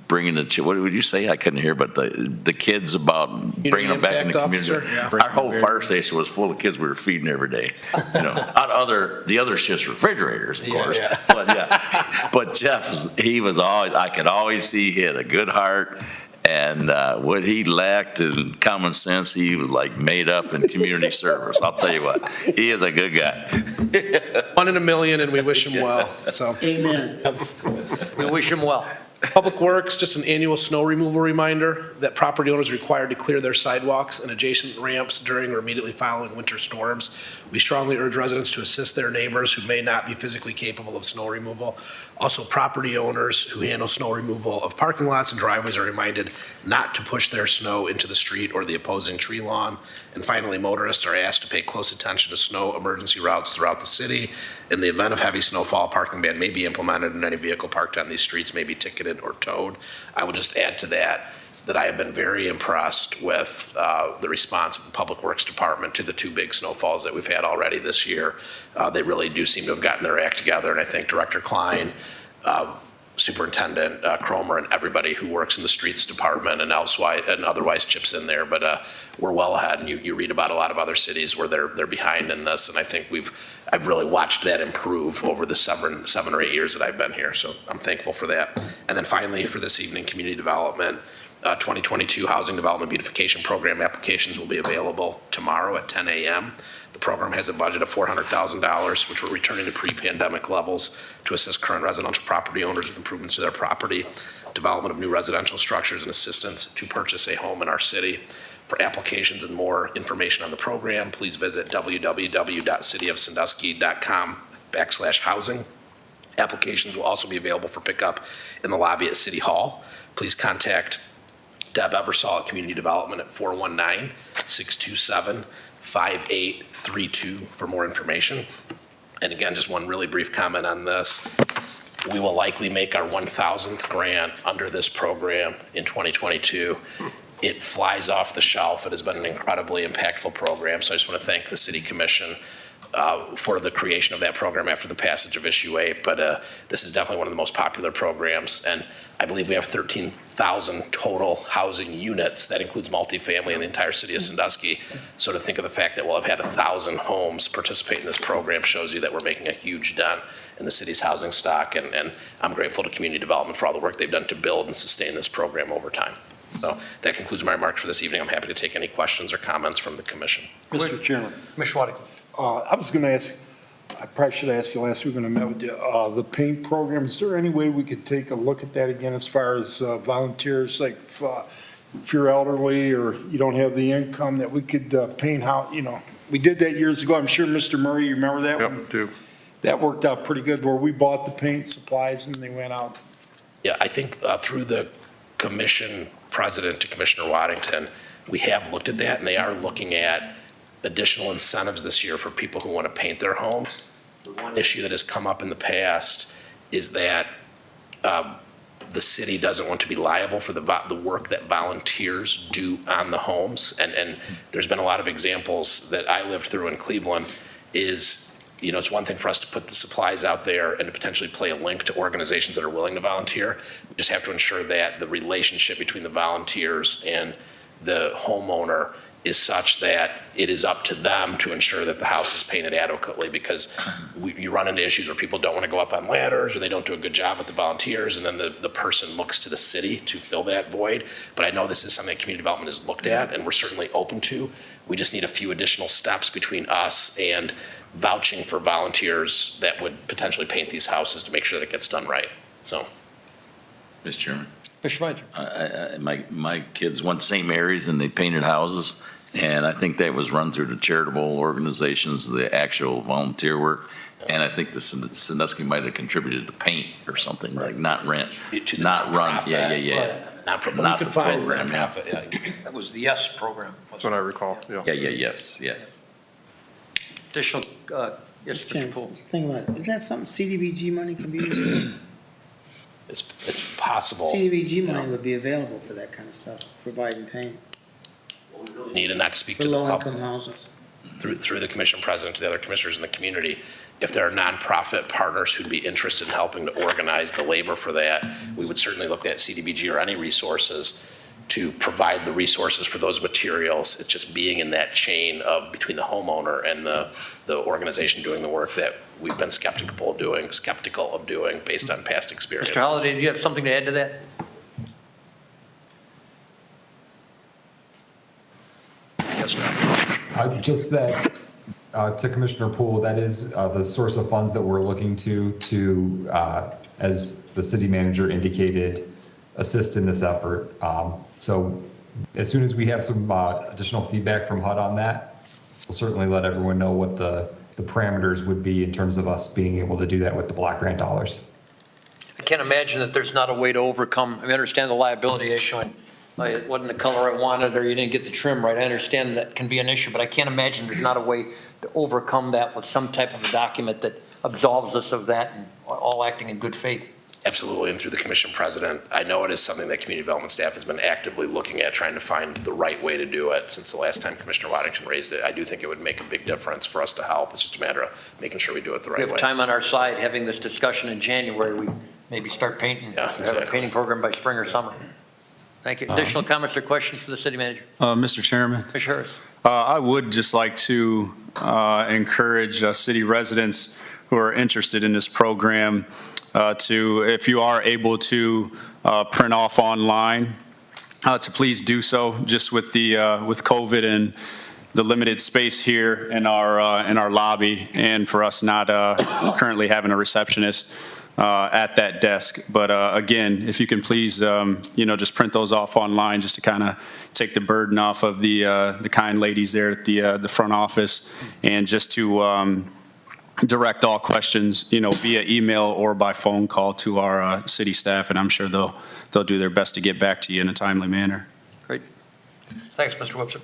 bringing the, what would you say? I couldn't hear, but the kids about bringing them back in the community. Yeah. Our whole fire station was full of kids we were feeding every day. The other shifts refrigerators, of course. Yeah. But Jeff, he was always, I could always see he had a good heart. And what he lacked in common sense, he was like made up in community service. I'll tell you what, he is a good guy. 1 in a million, and we wish him well. So, Amen. We wish him well. Public Works, just an annual snow removal reminder that property owners are required to clear their sidewalks and adjacent ramps during or immediately following winter storms. We strongly urge residents to assist their neighbors who may not be physically capable of snow removal. Also, property owners who handle snow removal of parking lots and driveways are reminded not to push their snow into the street or the opposing tree lawn. And finally, motorists are asked to pay close attention to snow emergency routes throughout the city. In the event of heavy snowfall, a parking ban may be implemented and any vehicle parked on these streets may be ticketed or towed. I will just add to that I have been very impressed with the response of the Public Works Department to the 2 big snowfalls that we've had already this year. They really do seem to have gotten their act together, and I think Director Klein, Superintendent Cromer, and everybody who works in the streets department and elsewise and otherwise chips in there. But we're well ahead, and you read about a lot of other cities where they're behind in this, and I think I've really watched that improve over the 7 or 8 years that I've been here. So I'm thankful for that. And then finally, for this evening, community development. 2022 Housing Development Beautification Program applications will be available tomorrow at 10 a.m. The program has a budget of $400,000, which we're returning to pre-pandemic levels to assist current residential property owners with improvements to their property, development of new residential structures, and assistance to purchase a home in our city. For applications and more information on the program, please visit www.cityofsandusky.com/housing. Applications will also be available for pickup in the lobby at City Hall. Please contact Deb Eversole at Community Development at 419-627-5832 for more information. And again, just one really brief comment on this. We will likely make our 1,000th grant under this program in 2022. it flies off the shelf. It has been an incredibly impactful program. So I just want to thank the City Commission for the creation of that program after the passage of Issue 8. But this is definitely one of the most popular programs. And I believe we have 13,000 total housing units. That includes multifamily in the entire city of Sandusky. So to think of the fact that we'll have had 1,000 homes participate in this program shows you that we're making a huge dent in the city's housing stock. And I'm grateful to community development for all the work they've done to build and sustain this program over time. So that concludes my remarks for this evening. I'm happy to take any questions or comments from the commission. Mr. Chairman. Commissioner Waddington. I was going to ask, I probably should have asked you last week when I met with you, the paint program, is there any way we could take a look at that again as far as volunteers, like if you're elderly or you don't have the income, that we could paint how, we did that years ago. I'm sure, Mr. Murray, you remember that one? Yep, do. That worked out pretty good, where we bought the paint supplies and they went out. Yeah, I think through the commission president to Commissioner Waddington, we have looked at that, and they are looking at additional incentives this year for people who want to paint their homes. The one issue that has come up in the past is that the city doesn't want to be liable for the work that volunteers do on the homes. And there's been a lot of examples that I lived through in Cleveland is, it's one thing for us to put the supplies out there and to potentially play a link to organizations that are willing to volunteer. We just have to ensure that the relationship between the volunteers and the homeowner is such that it is up to them to ensure that the house is painted adequately, because you run into issues where people don't want to go up on ladders or they don't do a good job with the volunteers, and then the person looks to the city to fill that void. But I know this is something that community development has looked at, and we're certainly open to. We just need a few additional steps between us and vouching for volunteers that would potentially paint these houses to make sure that it gets done right. So, Mr. Chairman, Mr. Manger. my kids went to St. Mary's and they painted houses, and I think that was run through the charitable organizations, the actual volunteer work. And I think the Sandusky might have contributed to paint or something, like not rent, not run. Yeah. Not the program, yeah. That was the YES program. That's what I recall, yeah. Yes. Additional, yes, Mr. Poole. Think about it. Isn't that something CDBG money can be used for? It's possible. CDBG money would be available for that kind of stuff, providing paint Need and not to speak for to the low-income public. houses. Through the commission president to the other commissioners in the community, if there are nonprofit partners who'd be interested in helping to organize the labor for that, we would certainly look at CDBG or any resources to provide the resources for those materials. It's just being in that chain of between the homeowner and the organization doing the work that we've been skeptical of doing based on past experiences. Mr. Holliday, do you have something to add to that? Yes, no. Just that, to Commissioner Poole, that is the source of funds that we're looking to as the city manager indicated, assist in this effort. So as soon as we have some additional feedback from HUD on that, we'll certainly let everyone know what the parameters would be in terms of us being able to do that with the block grant dollars. I can't imagine that there's not a way to overcome, I understand the liability issue, and it wasn't the color I wanted, or you didn't get the trim right. I understand that can be an issue, but I can't imagine there's not a way to overcome that with some type of a document that absolves us of that and all acting in good faith. Absolutely, and through the commission president, I know it is something that community development staff has been actively looking at, trying to find the right way to do it since the last time Commissioner Waddington raised it. I do think it would make a big difference for us to help. It's just a matter of making sure we do it the right way. We have time on our side, having this discussion in January, we maybe start painting, have a painting program by spring or summer. Thank you. Additional comments or questions for the city manager? Mr. Chairman, Commissioner Harris. I would just like to encourage city residents who are interested in this program to, if you are able to print off online, to please do so. Just with with COVID and the limited space here in our lobby, and for us not currently having a receptionist at that desk. But again, if you can please, just print those off online, just to kind of take the burden off of the kind ladies there at the front office, and just to direct all questions, via email or by phone call to our city staff, and I'm sure they'll do their best to get back to you in a timely manner. Great. Thanks, Mr. Webster.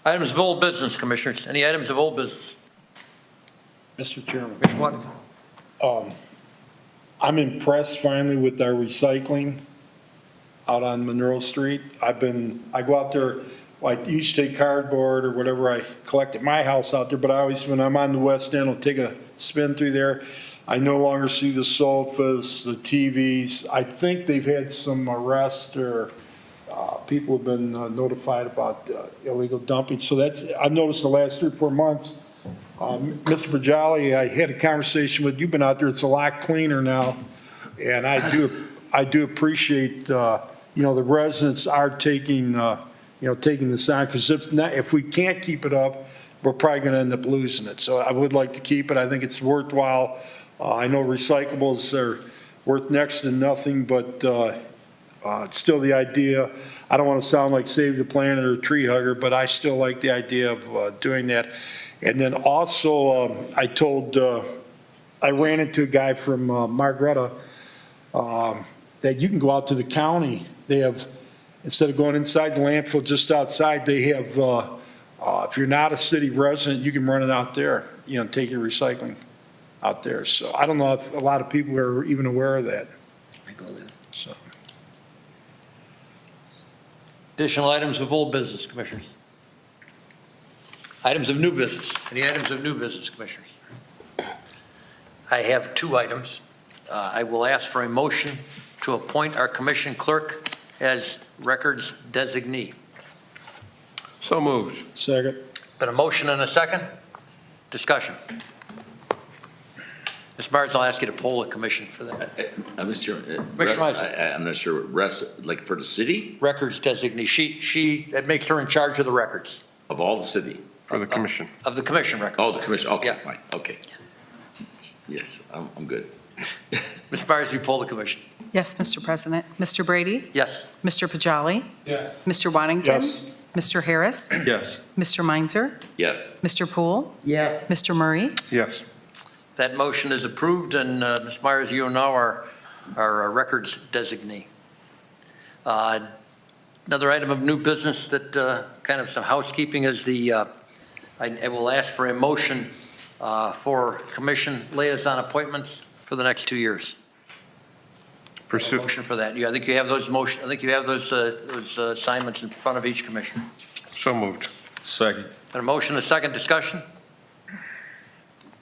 Items of old business, commissioners. Any items of old business? Mr. Chairman. Commissioner Waddington. I'm impressed finally with our recycling. out on Monroe Street. I go out there, I used to take cardboard or whatever I collect at my house out there, but I always, when I'm on the west end, I'll take a spin through there. I no longer see the sofas, the TVs. I think they've had some arrests or people have been notified about illegal dumping. So I've noticed the last 3 or 4 months. Mr. Bajali, I had a conversation with, you've been out there, it's a lot cleaner now. And I do appreciate, the residents are taking this on, because if we can't keep it up, we're probably going to end up losing it. So I would like to keep it. I think it's worthwhile. I know recyclables are worth next to nothing, but it's still the idea. I don't want to sound like Save the Planet or a tree hugger, but I still like the idea of doing that. And then also, I ran into a guy from Margaretta that you can go out to the county. They have, instead of going inside the landfill, just outside, they have, if you're not a city resident, you can run it out there, take your recycling out there. So I don't know if a lot of people are even aware of that. I go there. So. Additional items of old business, Commissioners? Items of new business. Any items of new business, Commissioners? I have 2 items. I will ask for a motion to appoint our commission clerk as records designee. So moved. Second. Been a motion and a second. Discussion. Ms. Myers, I'll ask you to poll the commission for that. Mr. Chairman, Commissioner Meisner. I'm not sure, like for the city, Records designee. That makes her in charge of the records. of all the city? For the commission. Of the commission records. Oh, the commission, okay, Yeah. fine, okay. Yes, I'm good. Ms. Myers, you poll the commission. Yes, Mr. President. Mr. Brady? Yes. Mr. Pajali? Yes. Mr. Waddington? Yes. Mr. Harris? Yes. Mr. Meinzer? Yes. Mr. Poole? Yes. Mr. Murray? Yes. That motion is approved, and Ms. Myers, you are now our records designee. Another item of new business that kind of some housekeeping is I will ask for a motion for commission liaison appointments for the next 2 years. Motion for that. I think you have those those assignments in front of each commissioner. So moved. Second. And a motion, a second discussion?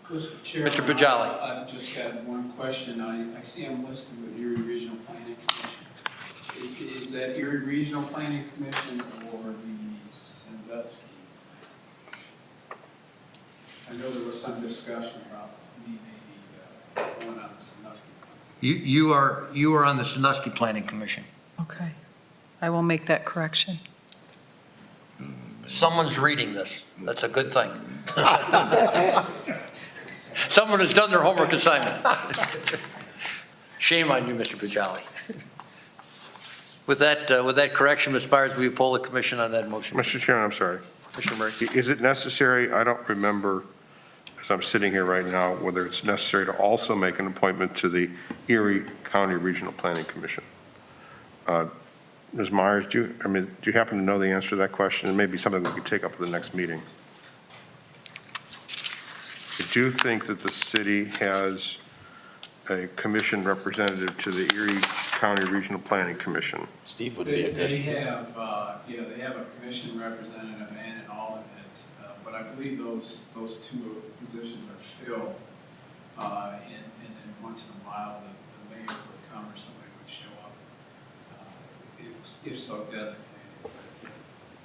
Mr. Pajali. I've just got one question. I see I'm listed with Erie Regional Planning Commission. Is that Erie Regional Planning Commission or the Sandusky? I know there was some discussion about me maybe going on the Sandusky. You are on the Sandusky Planning Commission. Okay. I will make that correction. Someone's reading this. That's a good thing. Someone has done their homework assignment. Shame on you, Mr. Pajali. With that correction, Ms. Myers, will you poll the commission on that motion? Mr. Chairman, I'm sorry. Commissioner Murray. Is it necessary, I don't remember, as I'm sitting here right now, whether it's necessary to also make an appointment to the Erie County Regional Planning Commission. Ms. Myers, do you happen to know the answer to that question? It may be something we could take up at the next meeting. I do think that the city has a commission representative to the Erie County Regional Planning Commission. Steve would be a good. They have a commission representative and an alternate, but I believe those 2 positions are filled. And then once in a while, the mayor would come or somebody would show up, if so designated. But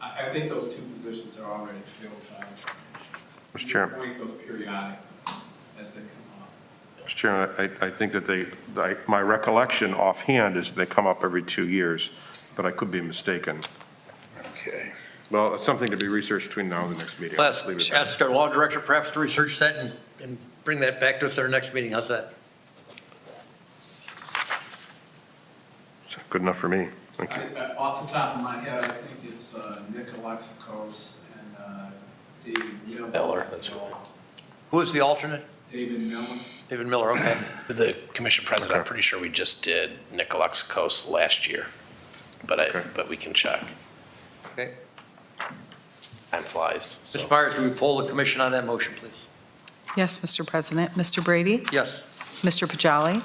I think those 2 positions are already filled by the commission. Mr. Chairman. Appoint those periodically as they come up. Mr. Chairman, I think that my recollection offhand is they come up every 2 years, but I could be mistaken. Okay. Well, it's something to be researched between now and the next meeting. Let's Leave it there. ask our law director perhaps to research that and bring that back to us at our next meeting. How's that? Good enough for me. Thank you. Off the top of my head, I think it's Nick Alexakos and David Miller. That's right. Who is the alternate? David Miller. David Miller, okay. The commission president, I'm pretty sure we just did Nick Alexakos last year, but we can check. Okay. Time flies. So. Ms. Myers, will you poll the commission on that motion, please? Yes, Mr. President. Mr. Brady? Yes. Mr. Pajali?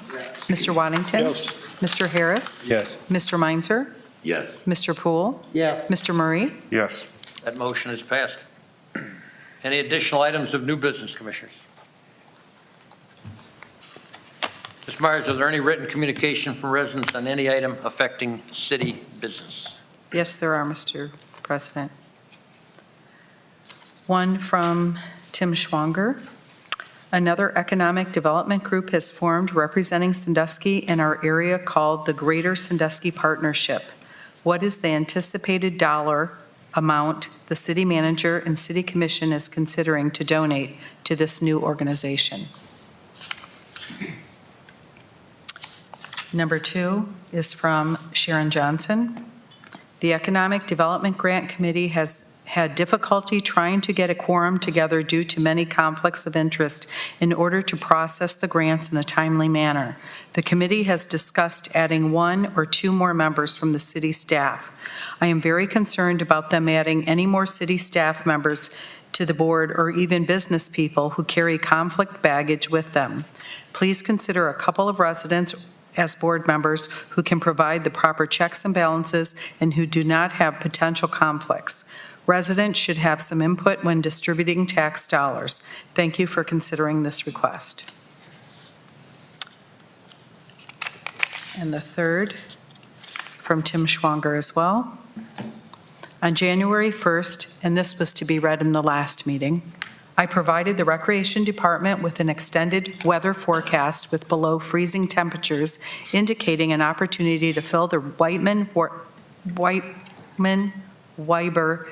Mr. Waddington? Yes. Mr. Harris? Yes. Mr. Meinzer? Yes. Mr. Poole? Yes. Mr. Murray? Yes. That motion is passed. Any additional items of new business, Commissioners? Ms. Myers, are there any written communication from residents on any item affecting city business? Yes, there are, Mr. President. One from Tim Schwanger. Another economic development group has formed representing Sandusky in our area called the Greater Sandusky Partnership. What is the anticipated dollar amount the city manager and city commission is considering to donate to this new organization? Number 2 is from Sharon Johnson. The Economic Development Grant Committee has had difficulty trying to get a quorum together due to many conflicts of interest in order to process the grants in a timely manner. The committee has discussed adding 1 or 2 more members from the city staff. I am very concerned about them adding any more city staff members to the board or even business people who carry conflict baggage with them. Please consider a couple of residents as board members who can provide the proper checks and balances and who do not have potential conflicts. Residents should have some input when distributing tax dollars. Thank you for considering this request. And the third, from Tim Schwanger as well. On January 1st, and this was to be read in the last meeting, I provided the Recreation Department with an extended weather forecast with below freezing temperatures, indicating an opportunity to fill the Whiteman-Weiber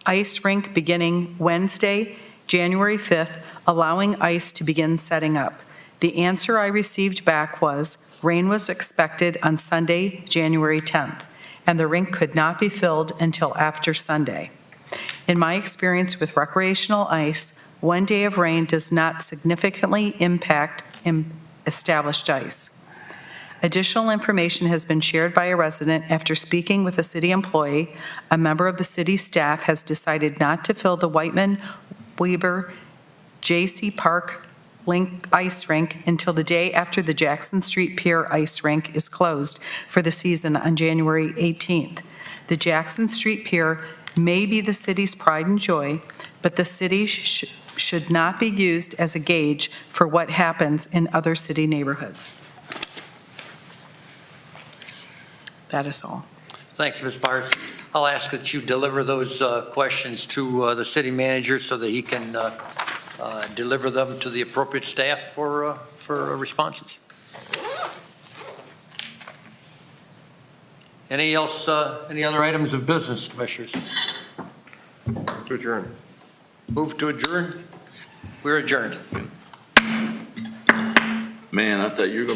ice rink beginning Wednesday, January 5th, allowing ice to begin setting up. The answer I received back was rain was expected on Sunday, January 10th, and the rink could not be filled until after Sunday. In my experience with recreational ice, 1 day of rain does not significantly impact established ice. Additional information has been shared by a resident after speaking with a city employee. A member of the city staff has decided not to fill the Whiteman-Weber J.C. Park ice rink until the day after the Jackson Street Pier ice rink is closed for the season on January 18th. The Jackson Street Pier may be the city's pride and joy, but the city should not be used as a gauge for what happens in other city neighborhoods. That is all. Thank you, Ms. Myers. I'll ask that you deliver those questions to the city manager so that he can deliver them to the appropriate staff for responses. Any other items of business, Commissioners? To adjourn. Move to adjourn. We're adjourned. Man, I thought you were going to